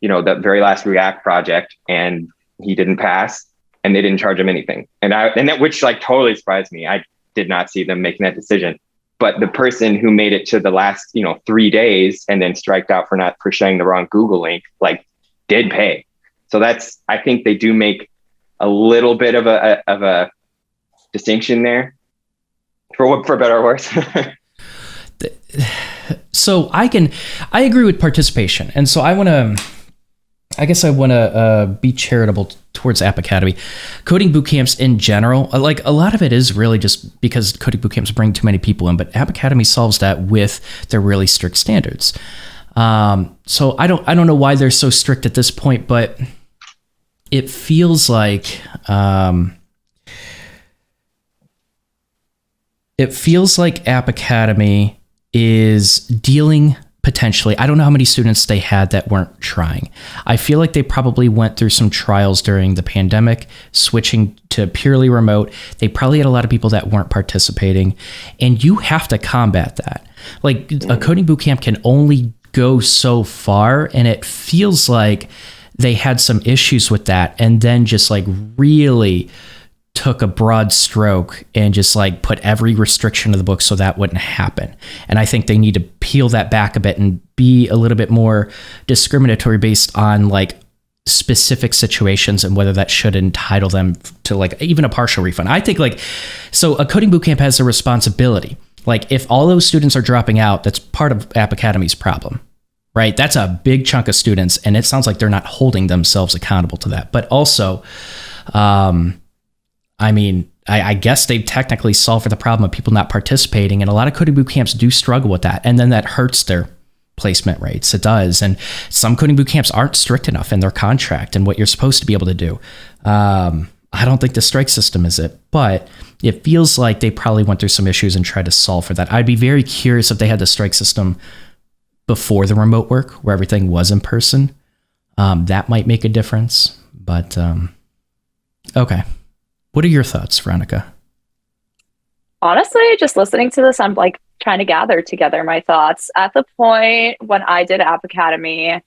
React project and he didn't pass and they didn't charge him anything. And that, which like totally surprised me. I did not see them making that decision. But the person who made it to the last, 3 days and then striked out for sharing the wrong Google link, like did pay. So I think they do make a little bit of a distinction there, for better or worse. So I agree with participation. And so I want to be charitable towards App Academy. Coding bootcamps in general, like a lot of it is really just because coding bootcamps bring too many people in, but App Academy solves that with their really strict standards. So I don't know why they're so strict at this point, but it feels like App Academy is dealing potentially. I don't know how many students they had that weren't trying. I feel like they probably went through some trials during the pandemic, switching to purely remote. They probably had a lot of people that weren't participating, and you have to combat that. Like a coding bootcamp can only go so far, and it feels like they had some issues with that and then just like really took a broad stroke and just like put every restriction of the book so that wouldn't happen. And I think they need to peel that back a bit and be a little bit more discriminatory based on like specific situations and whether that should entitle them to like even a partial refund. I think like, so a coding bootcamp has a responsibility. Like if all those students are dropping out, that's part of App Academy's problem, right? That's a big chunk of students. And it sounds like they're not holding themselves accountable to that. But also, I guess they've technically solved for the problem of people not participating, and a lot of coding boot camps do struggle with that, and then that hurts their placement rates. It does, and some coding boot camps aren't strict enough in their contract and what you're supposed to be able to do. I don't think the strike system is it, but it feels like they probably went through some issues and tried to solve for that. I'd be very curious if they had the strike system before the remote work, where everything was in person. That might make a difference, but okay. What are your thoughts, Veronica? Honestly, just listening to this, I'm like trying to gather together my thoughts. At the point when I did App Academy,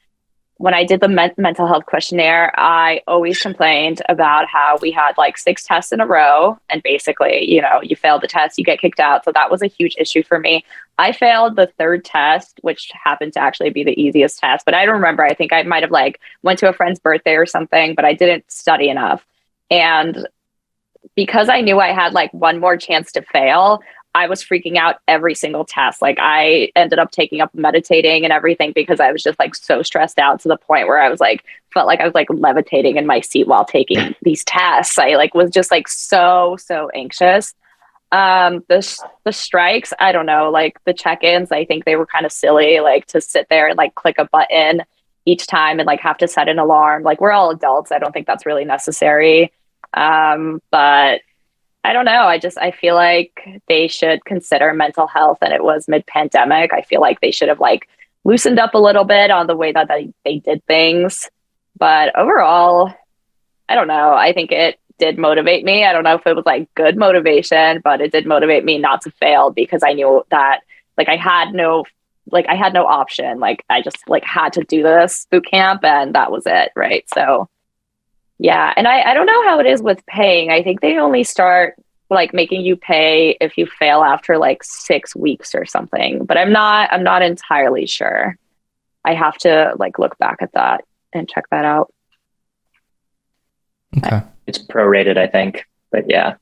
when I did the mental health questionnaire, I always complained about how we had like 6 tests in a row. And basically, you fail the test, you get kicked out. So that was a huge issue for me. I failed the 3rd test, which happened to actually be the easiest test. But I don't remember. I think I might have like went to a friend's birthday or something, but I didn't study enough. And because I knew I had like one more chance to fail, I was freaking out every single test. Like I ended up taking up meditating and everything because I was just like so stressed out to the point where I was like, felt like I was like levitating in my seat while taking these tests. I like was just like so anxious. The strikes, I don't know, like the check-ins, I think they were kind of silly, like to sit there and like click a button each time and like have to set an alarm. Like we're all adults. I don't think that's really necessary. But I don't know. I feel like they should consider mental health, and it was mid-pandemic. I feel like they should have like loosened up a little bit on the way that they did things. But overall, I don't know. I think it did motivate me. I don't know if it was like good motivation, but it did motivate me not to fail, because I knew that like I had no option. Like I just like had to do this boot camp, and that was it. Right. So yeah. And I don't know how it is with paying. I think they only start like making you pay if you fail after like 6 weeks or something, but I'm not entirely sure. I have to like look back at that and check that out. Okay. It's prorated, I think, but yeah.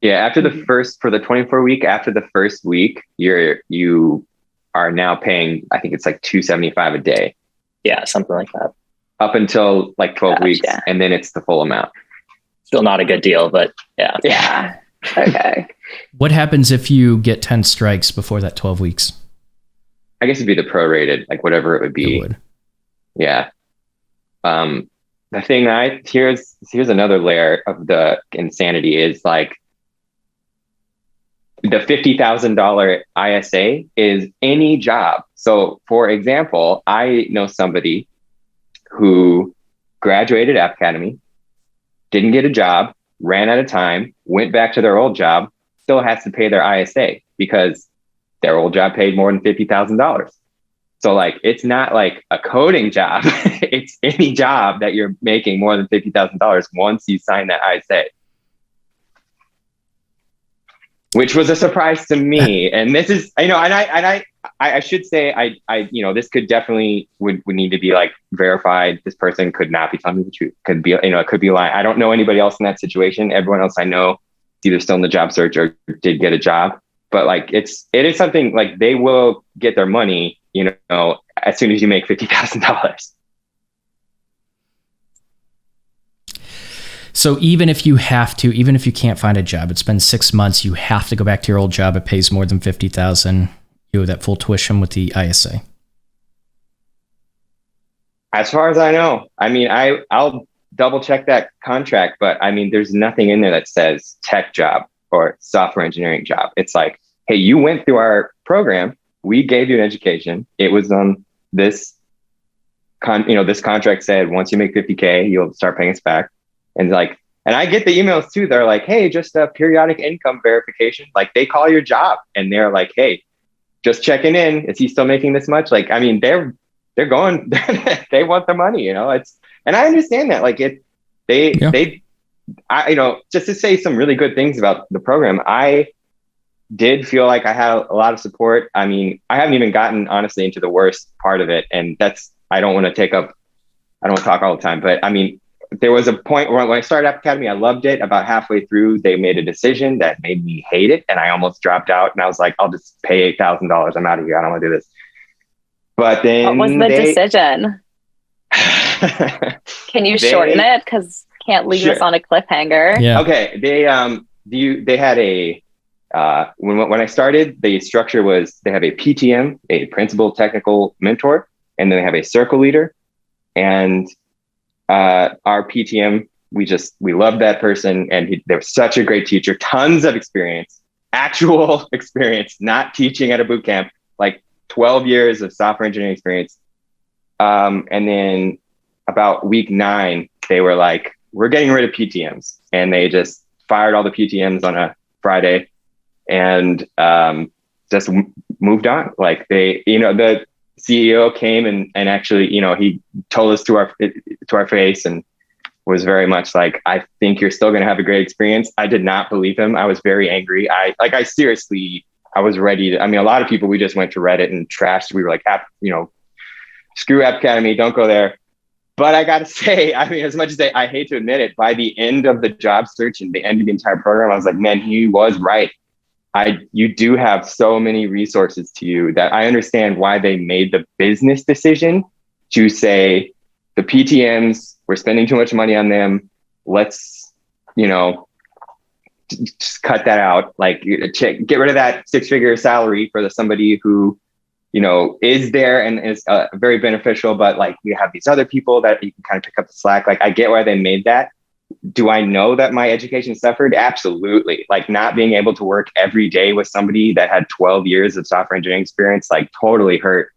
Yeah. After the first, for the 24 week, after the first week, you are now paying, I think it's like $275 a day. Yeah. Something like that. Up until like 12 weeks. And then it's the full amount. Still not a good deal, but yeah. Yeah. Okay. What happens if you get 10 strikes before that 12 weeks? I guess it'd be the prorated, like whatever it would be. It would. Yeah. The thing here's another layer of the insanity is like the $50,000 ISA is any job. So for example, I know somebody who graduated App Academy, didn't get a job, ran out of time, went back to their old job, still has to pay their ISA because their old job paid more than $50,000. So like, it's not like a coding job. It's any job that you're making more than $50,000 once you sign that ISA. Which was a surprise to me. And this is, and I should say, this could definitely would need to be like verified. This person could not be telling me the truth. Could be, it could be lying. I don't know anybody else in that situation. Everyone else I know is either still in the job search or did get a job. But like, it is something like they will get their money, as soon as you make $50,000. So even if you can't find a job, it's been 6 months, you have to go back to your old job. It pays more than $50,000. You owe that full tuition with the ISA. As far as I know, I mean, I'll double check that contract, but I mean, there's nothing in there that says tech job or software engineering job. It's like, hey, you went through our program. We gave you an education. It was on this this contract said, once you make 50K, you'll start paying us back. And I get the emails too. They're like, hey, just a periodic income verification. Like they call your job and they're like, hey, just checking in. Is he still making this much? Like, I mean, they're going, they want the money, and I understand that. Like just to say some really good things about the program, I did feel like I had a lot of support. I mean, I haven't even gotten honestly into the worst part of it. And I don't want to talk all the time, but I mean, there was a point where when I started App Academy, I loved it. About halfway through, they made a decision that made me hate it. And I almost dropped out. And I was like, I'll just pay $8,000. I'm out of here. I don't want to do this. But then what was the decision? Can you shorten it? Because can't leave us on a cliffhanger. Yeah. Okay. They had a, when I started, the structure was they have a PTM, a principal technical mentor, and then they have a circle leader. And our PTM, we loved that person, and they were such a great teacher, tons of experience, actual experience, not teaching at a boot camp, like 12 years of software engineering experience. And then about week 9, they were like, we're getting rid of PTMs, and they just fired all the PTMs on a Friday and just moved on. Like the CEO came and actually, he told us to our face and was very much like, I think you're still going to have a great experience. I did not believe him. I was very angry. I was ready to, I mean, a lot of people, we just went to Reddit and trashed. We were like, screw App Academy, don't go there. But I got to say, I mean, as much as I hate to admit it, by the end of the job search and the end of the entire program, I was like, man, he was right. You do have so many resources to you that I understand why they made the business decision to say the PTMs, we're spending too much money on them. Let's, just cut that out. Like get rid of that 6-figure salary for somebody who, is there and is very beneficial, but like we have these other people that you can kind of pick up the slack. Like I get why they made that. Do I know that my education suffered? Absolutely. Like not being able to work every day with somebody that had 12 years of software engineering experience, like totally hurt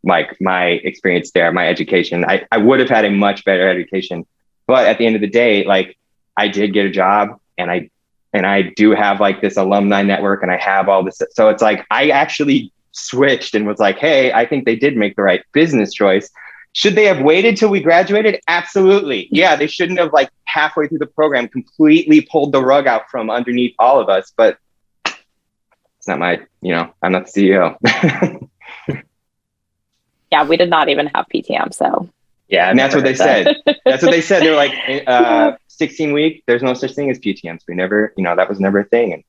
like my experience there, my education. I would have had a much better education, but at the end of the day, like I did get a job and I do have like this alumni network and I have all this. So it's like, I actually switched and was like, hey, I think they did make the right business choice. Should they have waited till we graduated? Absolutely. Yeah, they shouldn't have like halfway through the program completely pulled the rug out from underneath all of us, but it's not my, I'm not the CEO. Yeah, we did not even have PTM, so. Yeah, and that's what they said. That's what they said. They're like, 16 week, there's no such thing as PTMs. We never, that was never a thing. And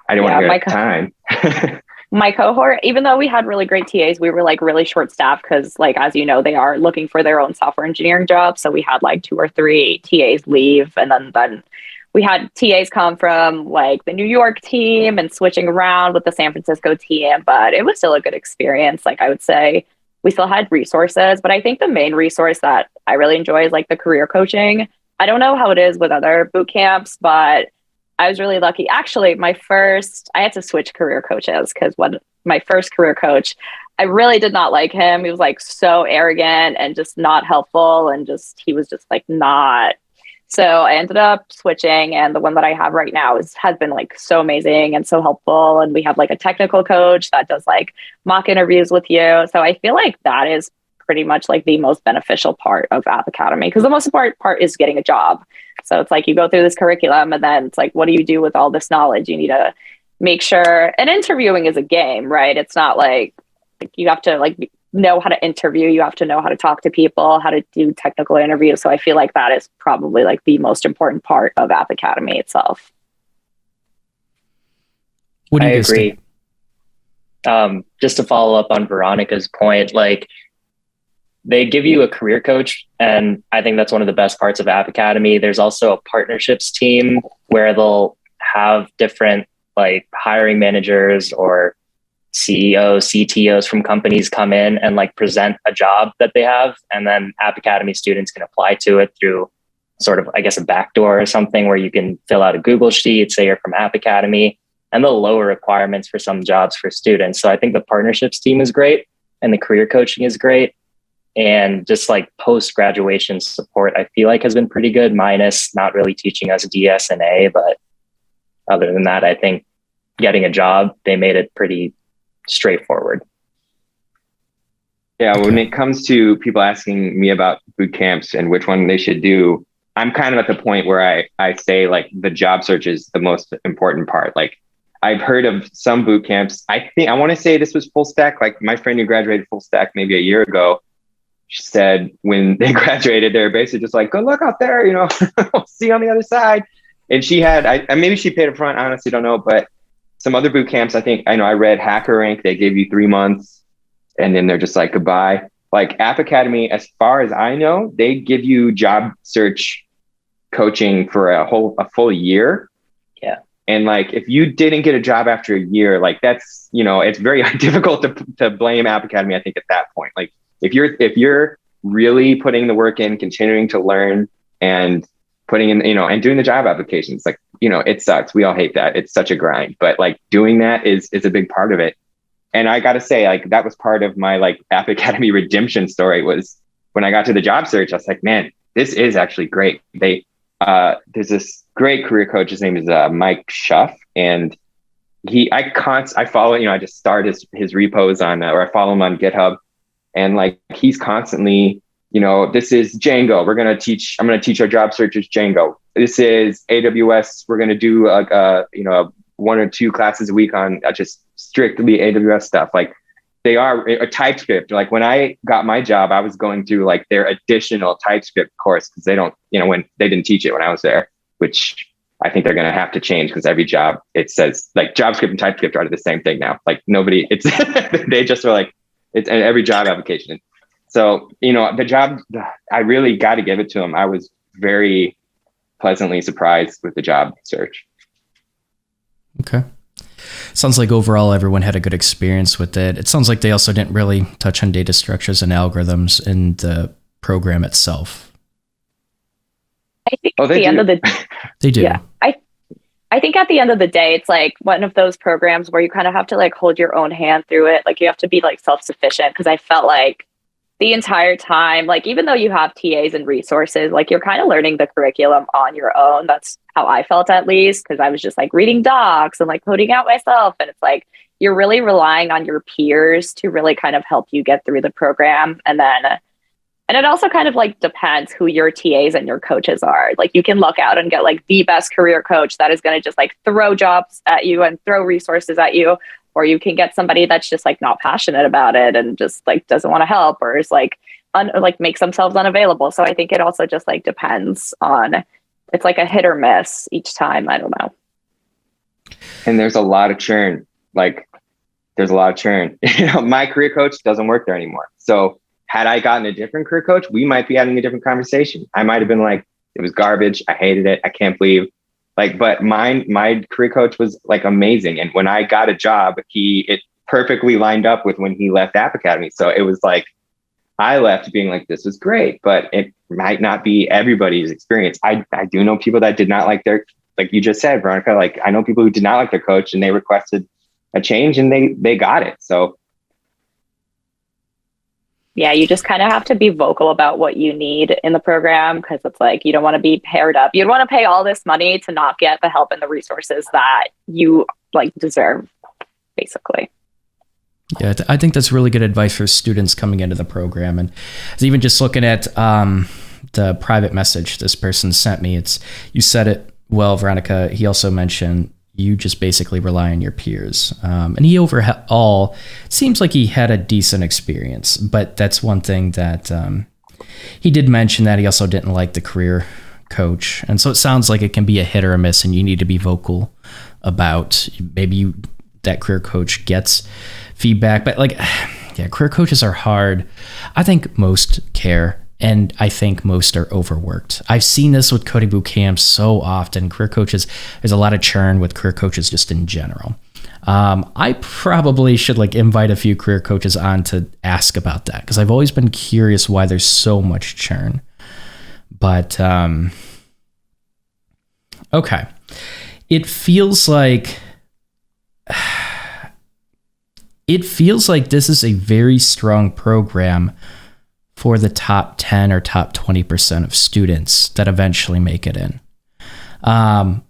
I didn't want to hear it at the time. My cohort, even though we had really great TAs, we were like really short staffed because like, as you know, they are looking for their own software engineering jobs. So we had like 2 or 3 TAs leave. And then we had TAs come from like the New York team and switching around with the San Francisco team, but it was still a good experience. Like I would say we still had resources, but I think the main resource that I really enjoy is like the career coaching. I don't know how it is with other boot camps, but I was really lucky. Actually, I had to switch career coaches because my first career coach, I really did not like him. He was like so arrogant and just not helpful and he was just like not. So I ended up switching, and the one that I have right now has been like so amazing and so helpful. And we have like a technical coach that does like mock interviews with you. So I feel like that is pretty much like the most beneficial part of App Academy, because the most important part is getting a job. So it's like you go through this curriculum and then it's like, what do you do with all this knowledge? You need to make sure, and interviewing is a game, right? It's not like you have to like know how to interview. You have to know how to talk to people, how to do technical interviews. So I feel like that is probably like the most important part of App Academy itself. What do you I agree. Just to follow up on Veronica's point, like they give you a career coach, and I think that's one of the best parts of App Academy. There's also a partnerships team where they'll have different like hiring managers or CEOs, CTOs from companies come in and like present a job that they have. And then App Academy students can apply to it through sort of, I guess, a backdoor or something where you can fill out a Google sheet, say you're from App Academy, and they'll lower requirements for some jobs for students. So I think the partnerships team is great and the career coaching is great. And just like post-graduation support, I feel like has been pretty good, minus not really teaching us DS and A. But other than that, I think getting a job, they made it pretty straightforward. Yeah, when it comes to people asking me about boot camps and which one they should do, I'm kind of at the point where I say like the job search is the most important part. Like I've heard of some boot camps. I want to say this was full stack. Like my friend who graduated full stack maybe a year ago, she said when they graduated, they're basically just like, good luck out there, we'll see you on the other side. And she had, maybe she paid up front, honestly don't know, but some other boot camps, I read HackerRank, they gave you 3 months and then they're just like, goodbye. Like App Academy, as far as I know, they give you job search coaching for a full year. Yeah. And like, if you didn't get a job after a year, like that's, it's very difficult to blame App Academy, I think at that point. Like if you're really putting the work in, continuing to learn and putting in, and doing the job applications, like, it sucks. We all hate that. It's such a grind, but like doing that is a big part of it. And I got to say, like, that was part of my like App Academy redemption story was when I got to the job search, I was like, man, this is actually great. There's this great career coach. His name is Mike Schuff. And I follow, I just start his repos on, or I follow him on GitHub. And like, he's constantly, this is Django. I'm going to teach our job searchers Django. This is AWS. We're going to do 1 or 2 classes a week on just strictly AWS stuff. Like they are a TypeScript. Like when I got my job, I was going through like their additional TypeScript course because they don't, when they didn't teach it when I was there, which I think they're going to have to change because every job it says like JavaScript and TypeScript are the same thing now. Like nobody, they just are like, it's every job application. So, the job, I really got to give it to him. I was very pleasantly surprised with the job search. sounds like overall everyone had a good experience with it. It sounds like they also didn't really touch on data structures and algorithms in the program itself. I think at the end of the they do. Yeah, I think at the end of the day, it's like one of those programs where you kind of have to like hold your own hand through it. Like you have to be like self-sufficient, because I felt like the entire time, like even though you have TAs and resources, like you're kind of learning the curriculum on your own. That's how I felt, at least, because I was just like reading docs and like coding out myself. And it's like you're really relying on your peers to really kind of help you get through the program. And it also kind of like depends who your TAs and your coaches are. Like you can look out and get like the best career coach that is going to just like throw jobs at you and throw resources at you. Or you can get somebody that's just like not passionate about it and just like doesn't want to help, or is like like makes themselves unavailable. So I think it also just like depends on, it's like a hit or miss each time. I don't know. And there's a lot of churn. Like there's a lot of churn. My career coach doesn't work there anymore. So had I gotten a different career coach, we might be having a different conversation. I might have been like, it was garbage. I hated it. I can't believe. Like, but my career coach was like amazing. And when I got a job, it perfectly lined up with when he left App Academy. So it was like, I left being like, this was great, but it might not be everybody's experience. I do know people that did not like their, like you just said, Veronica, like I know people who did not like their coach and they requested a change and they got it. So yeah, you just kind of have to be vocal about what you need in the program, because it's like you don't want to be paired up. You'd want to pay all this money to not get the help and the resources that you like deserve, basically. Yeah, I think that's really good advice for students coming into the program. And even just looking at the private message this person sent me, you said it well, Veronica. He also mentioned you just basically rely on your peers. And he overall seems like he had a decent experience, but that's one thing that he did mention, that he also didn't like the career coach. And so it sounds like it can be a hit or a miss, and you need to be vocal about maybe that career coach gets feedback. But like, yeah, career coaches are hard. I think most care, and I think most are overworked. I've seen this with coding boot camps so often. Career coaches, there's a lot of churn with career coaches just in general. I probably should like invite a few career coaches on to ask about that, because I've always been curious why there's so much churn. But okay, it feels like this is a very strong program for the top 10 or top 20% of students that eventually make it in. I'm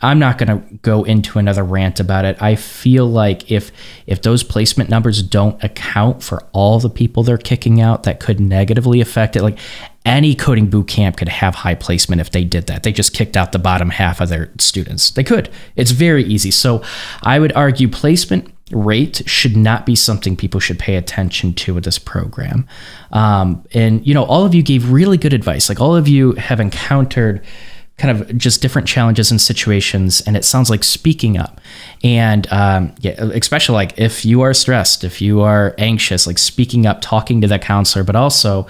not going to go into another rant about it. I feel like if those placement numbers don't account for all the people they're kicking out, that could negatively affect it. Like any coding boot camp could have high placement if they did that. They just kicked out the bottom half of their students. They could. It's very easy. So I would argue placement rate should not be something people should pay attention to with this program. And, you know, all of you gave really good advice. Like all of you have encountered kind of just different challenges and situations, and it sounds like speaking up. And yeah, especially like if you are stressed, if you are anxious, like speaking up, talking to the counselor, but also,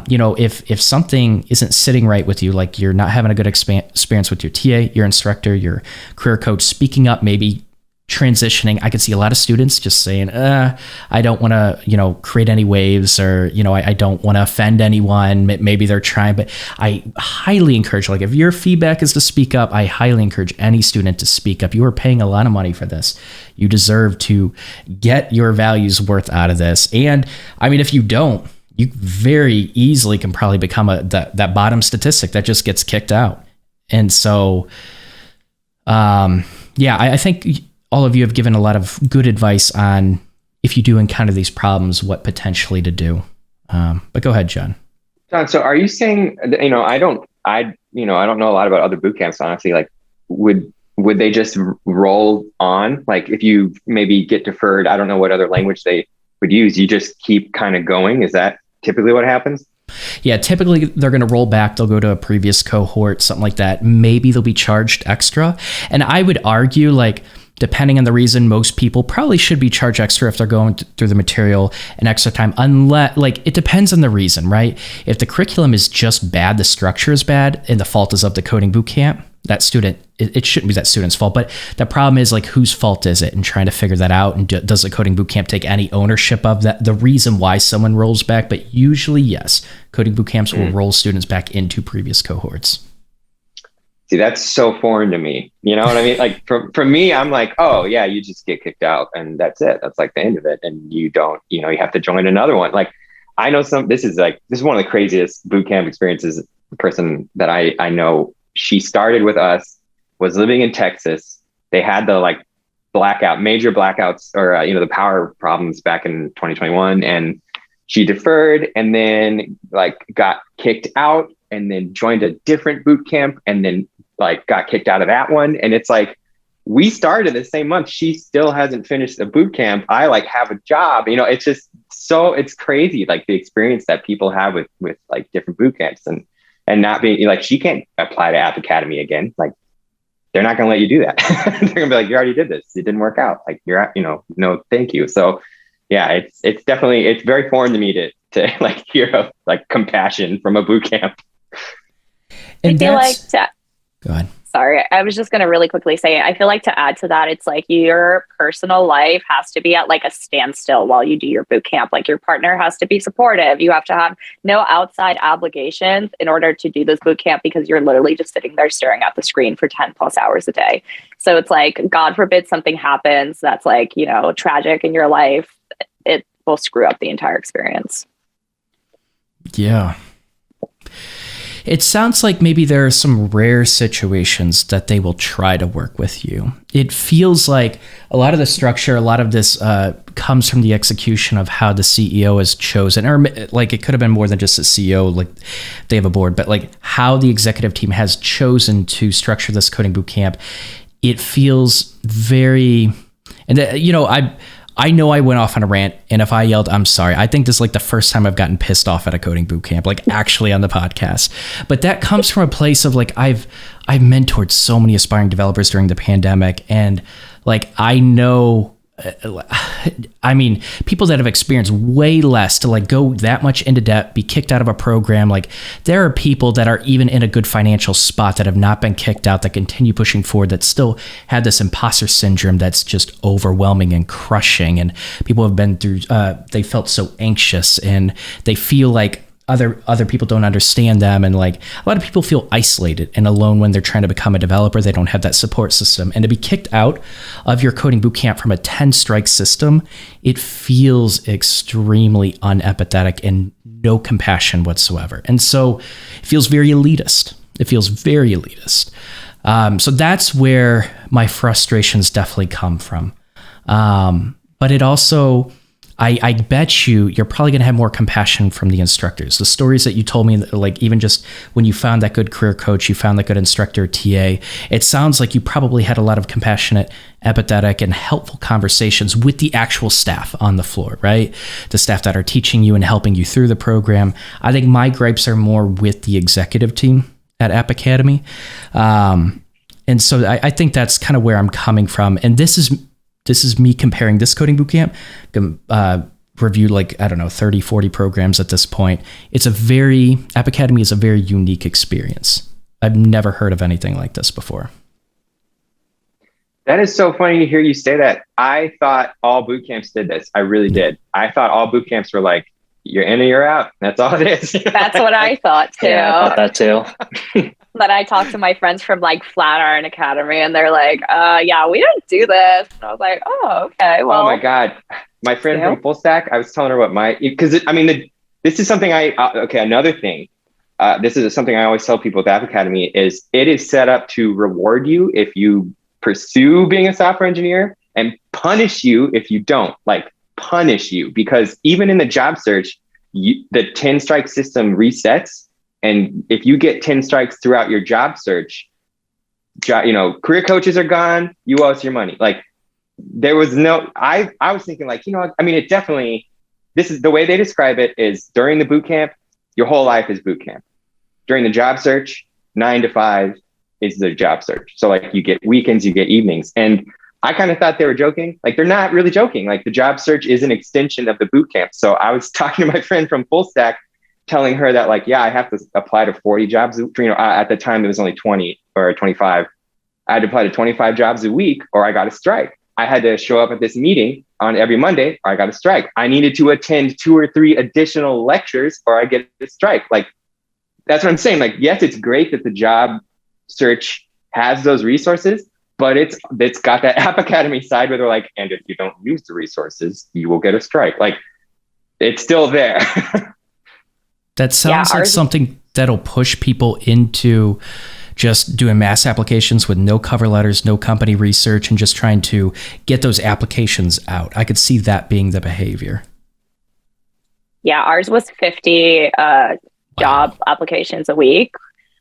you know, if something isn't sitting right with you, like you're not having a good experience with your TA, your instructor, your career coach, speaking up, maybe transitioning. I could see a lot of students just saying, I don't want to, you know, create any waves, or, you know, I don't want to offend anyone. Maybe they're trying, but I highly encourage, like if your feedback is to speak up, I highly encourage any student to speak up. You are paying a lot of money for this. You deserve to get your values worth out of this. And I mean, if you don't, you very easily can probably become that bottom statistic that just gets kicked out. And so, yeah, I think all of you have given a lot of good advice on, if you do encounter these problems, what potentially to do. But go ahead, John. John, so are you saying, you know, I don't know a lot about other boot camps, honestly. Like, would they just roll on? Like, if you maybe get deferred, I don't know what other language they would use, you just keep kind of going. Is that typically what happens? Yeah, typically they're going to roll back. They'll go to a previous cohort, something like that. Maybe they'll be charged extra. And I would argue, like, depending on the reason, most people probably should be charged extra if they're going through the material and extra time, unless, like, it depends on the reason, right? If the curriculum is just bad, the structure is bad, and the fault is of the coding bootcamp, that student, it shouldn't be that student's fault. But the problem is, like, whose fault is it? And trying to figure that out. And does the coding bootcamp take any ownership of that, the reason why someone rolls back? But usually, yes, coding bootcamps will roll students back into previous cohorts. See, that's so foreign to me. You know what I mean? Like for me, I'm like, oh yeah, you just get kicked out and that's it. That's like the end of it. And you don't, you have to join another one. Like I know this is one of the craziest bootcamp experiences. The person that I know, she started with us, was living in Texas. They had the major blackouts or, the power problems back in 2021. And she deferred and then got kicked out and then joined a different boot camp and then got kicked out of that one. And it's like, we started the same month. She still hasn't finished the boot camp. I have a job, it's just it's crazy. Like the experience that people have with different boot camps and not being she can't apply to App Academy again. Like they're not going to let you do that. They're going to be like, you already did this. It didn't work out. Like you're, no, thank you. So yeah, it's definitely, it's very foreign to me to hear of compassion from a boot camp. And I feel go ahead. Sorry, I was just going to really quickly say, I feel like to add to that, it's like your personal life has to be at a standstill while you do your boot camp. Like your partner has to be supportive. You have to have no outside obligations in order to do this boot camp because you're literally just sitting there staring at the screen for 10 plus hours a day. So it's like, God forbid something happens that's tragic in your life. It will screw up the entire experience. Yeah. It sounds like maybe there are some rare situations that they will try to work with you. It feels like a lot of the structure, a lot of this comes from the execution of how the CEO is chosen, or it could have been more than just a CEO, they have a board, but how the executive team has chosen to structure this coding bootcamp. It feels very, and I know I went off on a rant, and if I yelled, I'm sorry. I think this is the first time I've gotten pissed off at a coding bootcamp, actually on the podcast. But that comes from a place of I've mentored so many aspiring developers during the pandemic, and I know, people that have experienced way less to go that much into debt, be kicked out of a program. There are people that are even in a good financial spot that have not been kicked out, that continue pushing forward, that still have this imposter syndrome that's just overwhelming and crushing. And people have been through, they felt so anxious and they feel like other people don't understand them, and a lot of people feel isolated and alone when they're trying to become a developer. They don't have that support system, and to be kicked out of your coding bootcamp from a 10 strike system, it feels extremely unempathetic and no compassion whatsoever. And so it feels very elitist. So that's where my frustrations definitely come from. But it also, I bet you're probably going to have more compassion from the instructors. The stories that you told me, even just when you found that good career coach, you found that good instructor, TA, it sounds like you probably had a lot of compassionate, empathetic, and helpful conversations with the actual staff on the floor, right? The staff that are teaching you and helping you through the program. I think my gripes are more with the executive team at App Academy. And so I think that's kind of where I'm coming from. And this is me comparing this coding bootcamp, reviewed 30, 40 programs at this point. App Academy is a very unique experience. I've never heard of anything like this before. That is so funny to hear you say that. I thought all boot camps did this. I really did. I thought all boot camps were you're in or you're out. That's all it is. That's what I thought too. Yeah, I thought that too. But I talked to my friends from Flatiron Academy, and they're like, yeah, we don't do this. And I was like, oh, okay. Well, oh my God. My friend from Full Stack, I was telling her what this is something another thing. This is something I always tell people with App Academy is it is set up to reward you if you pursue being a software engineer and punish you if you don't. Punish you, because even in the job search, the 10 strike system resets. And if you get 10 strikes throughout your job search, career coaches are gone. You owe us your money. There was I was thinking it definitely, this is the way they describe it is during the boot camp, your whole life is boot camp. During the job search, 9 to 5 is the job search. So you get weekends, you get evenings. And I kind of thought they were joking. Like, they're not really joking. Like, the job search is an extension of the boot camp. So I was talking to my friend from Full Stack, telling her that, like, yeah, I have to apply to 40 jobs. At the time it was only 20 or 25. I had to apply to 25 jobs a week or I got a strike. I had to show up at this meeting on every Monday or I got a strike. I needed to attend 2 or 3 additional lectures or I get a strike. Like, that's what I'm saying. Like, yes, it's great that the job search has those resources, but it's got that App Academy side where they're like, and if you don't use the resources, you will get a strike. Like, it's still there. That sounds like something that'll push people into just doing mass applications with no cover letters, no company research, and just trying to get those applications out. I could see that being the behavior. Yeah, ours was 50 job applications a week,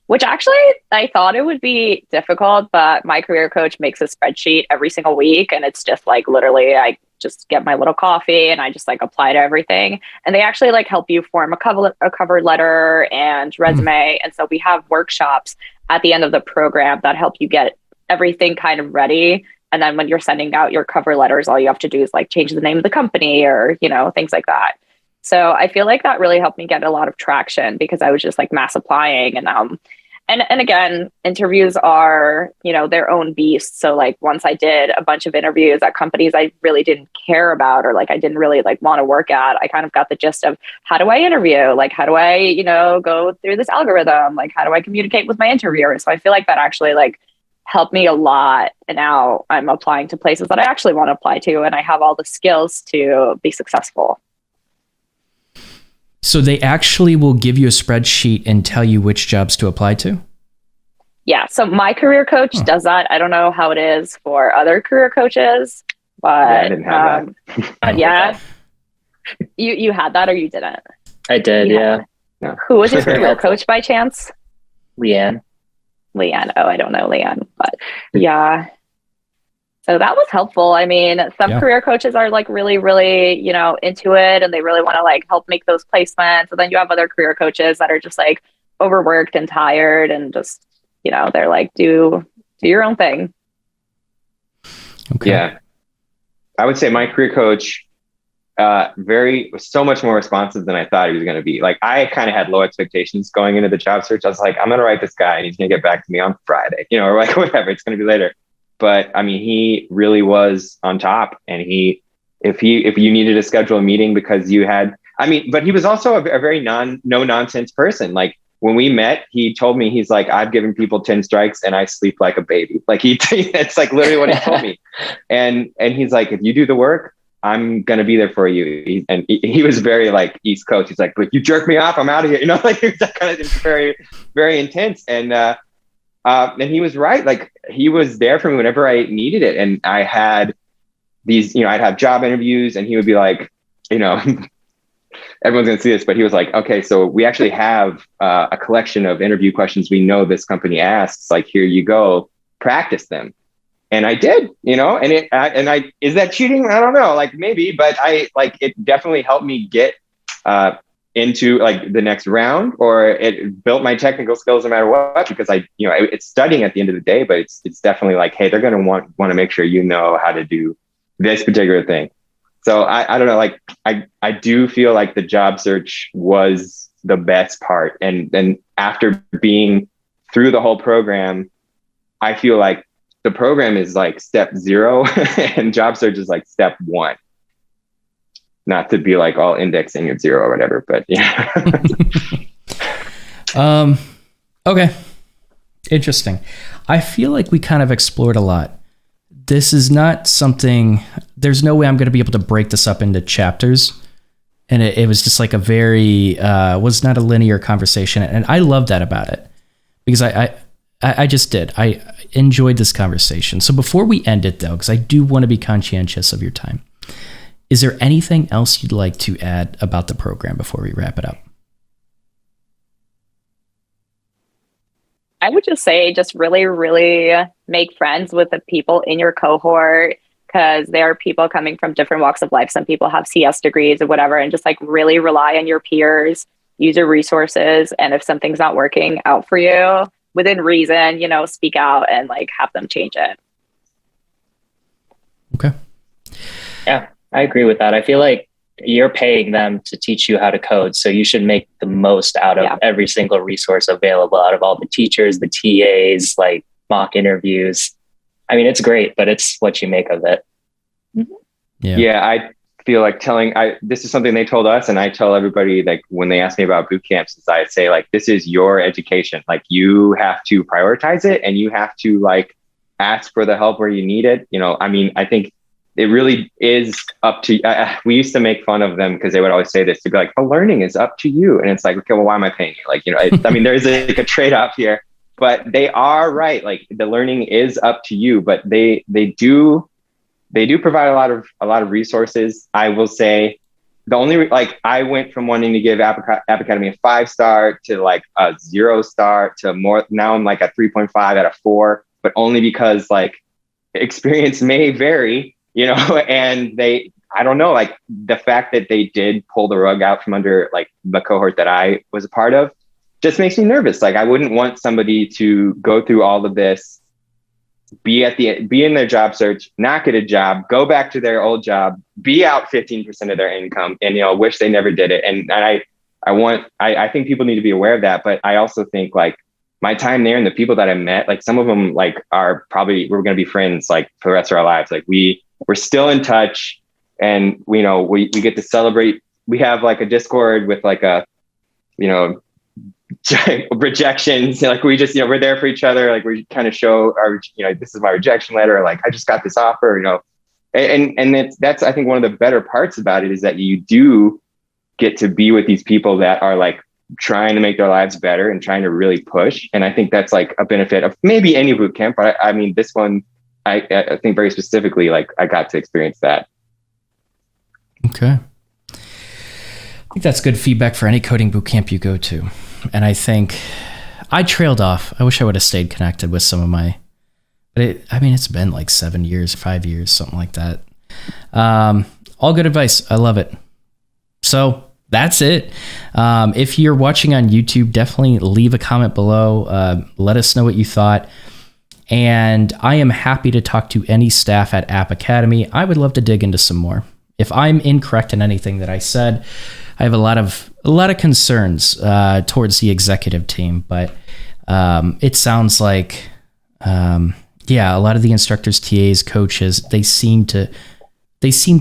which actually I thought it would be difficult, but my career coach makes a spreadsheet every single week. And it's just like, literally, I just get my little coffee and I just like apply to everything. And they actually like help you form a cover letter and resume. And so we have workshops at the end of the program that help you get everything kind of ready. And then when you're sending out your cover letters, all you have to do is like change the name of the company or, you know, things like that. So I feel like that really helped me get a lot of traction because I was just like mass applying. And again, interviews are, you know, their own beast. So like once I did a bunch of interviews at companies I really didn't care about, or like I didn't really like want to work at, I kind of got the gist of how do I interview? Like, how do I, you know, go through this algorithm? Like, how do I communicate with my interviewer? So I feel like that actually like helped me a lot. And now I'm applying to places that I actually want to apply to. And I have all the skills to be successful. So they actually will give you a spreadsheet and tell you which jobs to apply to? Yeah. So my career coach does that. I don't know how it is for other career coaches, but I didn't have that. Yeah. You had that or you didn't? I did, yeah. No. Who was your career coach by chance? Leanne. Oh, I don't know Leanne, but yeah. So that was helpful. I mean, some career coaches are like really, really, you know, into it and they really want to like help make those placements. And then you have other career coaches that are just like overworked and tired and just, you know, they're like, do your own thing. Okay. Yeah. I would say my career coach was so much more responsive than I thought he was going to be. Like, I kind of had low expectations going into the job search. I was like, I'm going to write this guy and he's going to get back to me on Friday, you know, or like whatever, it's going to be later. But I mean, he really was on top, and if you needed to schedule a meeting because you had, but he was also a very no nonsense person. Like, when we met, he told me, he's like, I've given people 10 strikes and I sleep like a baby. Like, it's like literally what he told me. And he's like, if you do the work, I'm going to be there for you. He was very like East Coast. He's like, you jerk me off, I'm out of here. You know, like, he was that kind of very, very intense. And he was right. Like, he was there for me whenever I needed it. And I had these, you know, I'd have job interviews and he would be like, you know, everyone's going to see this, but he was like, okay, so we actually have a collection of interview questions we know this company asks, like, here you go, practice them. And I did, you know, is that cheating? I don't know, like, maybe, but it definitely helped me get into like the next round, or it built my technical skills no matter what, because it's studying at the end of the day, but it's definitely like, hey, they're going to want to make sure you know how to do this particular thing. So I don't know, like, I do feel like the job search was the best part. And after being through the whole program, I feel like the program is like step 0 and job search is like step 1. Not to be like all indexing at 0 or whatever, but yeah. Okay. Interesting. I feel like we kind of explored a lot. This is not something, there's no way I'm going to be able to break this up into chapters. And it was just like a very, was not a linear conversation. And I love that about it, because I just did. I enjoyed this conversation. So before we end it though, because I do want to be conscientious of your time, is there anything else you'd like to add about the program before we wrap it up? I would just say, just really, really make friends with the people in your cohort, because there are people coming from different walks of life. Some people have CS degrees or whatever, and just like really rely on your peers, use your resources. And if something's not working out for you, within reason, you know, speak out and like have them change it. Yeah, I agree with that. I feel like you're paying them to teach you how to code. So you should make the most out of every single resource available, out of all the teachers, the TAs, like mock interviews. I mean, it's great, but it's what you make of it. Yeah, I feel like this is something they told us, and I tell everybody, like when they ask me about boot camps, is I say, like, this is your education. Like, you have to prioritize it, and you have to like ask for the help where you need it. I mean, I think it really is up to, we used to make fun of them because they would always say this, to be like, the learning is up to you. And it's like, okay, well, why am I paying you? Like, I mean, there's like a trade-off here, but they are right. Like, the learning is up to you, but they do provide a lot of resources. I will say the only, like, I went from wanting to give App Academy a 5-star to like a 0-star to more. Now I'm like a 3.5 out of 4, but only because like experience may vary, and I don't know, like the fact that they did pull the rug out from under like the cohort that I was a part of just makes me nervous. Like, I wouldn't want somebody to go through all of this, be in their job search, not get a job, go back to their old job, be out 15% of their income, and wish they never did it. And I think people need to be aware of that. But I also think like my time there and the people that I met, like some of them like are probably, we're going to be friends like for the rest of our lives. Like we're still in touch, and we get to celebrate. We have like a Discord with like a, rejections, like we just, we're there for each other. Like we kind of show our, this is my rejection letter. Like, I just got this offer, and that's, I think one of the better parts about it is that you do get to be with these people that are like trying to make their lives better and trying to really push. And I think that's like a benefit of maybe any boot camp, but I mean, this one, I think very specifically, like I got to experience that. Okay. I think that's good feedback for any coding boot camp you go to. And I think I trailed off. I wish I would have stayed connected with some of but it's been like 7 years, 5 years, something like that. All good advice. I love it. So that's it. If you're watching on YouTube, definitely leave a comment below. Let us know what you thought. And I am happy to talk to any staff at App Academy. I would love to dig into some more. If I'm incorrect in anything that I said, I have a lot of concerns towards the executive team, but it sounds like, a lot of the instructors, TAs, coaches, they seem to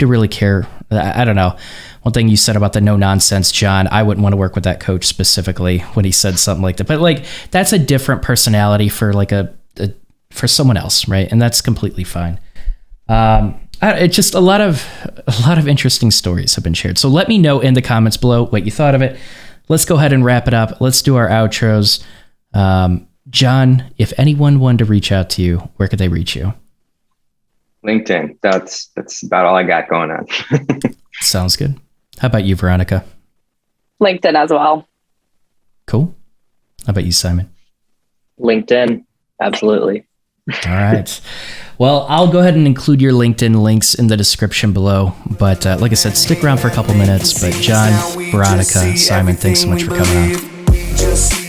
really care. I don't know. One thing you said about the no nonsense, John, I wouldn't want to work with that coach specifically when he said something like that. But like, that's a different personality for like for someone else, right? And that's completely fine. It's just a lot of interesting stories have been shared. So let me know in the comments below what you thought of it. Let's go ahead and wrap it up. Let's do our outros. John, if anyone wanted to reach out to you, where could they reach you? LinkedIn. That's about all I got going on. Sounds good. How about you, Veronica? LinkedIn as well. Cool. How about you, Simon? LinkedIn. Absolutely. All right. Well, I'll go ahead and include your LinkedIn links in the description below. But like I said, stick around for a couple minutes. But John, Veronica, Simon, thanks so much for coming on.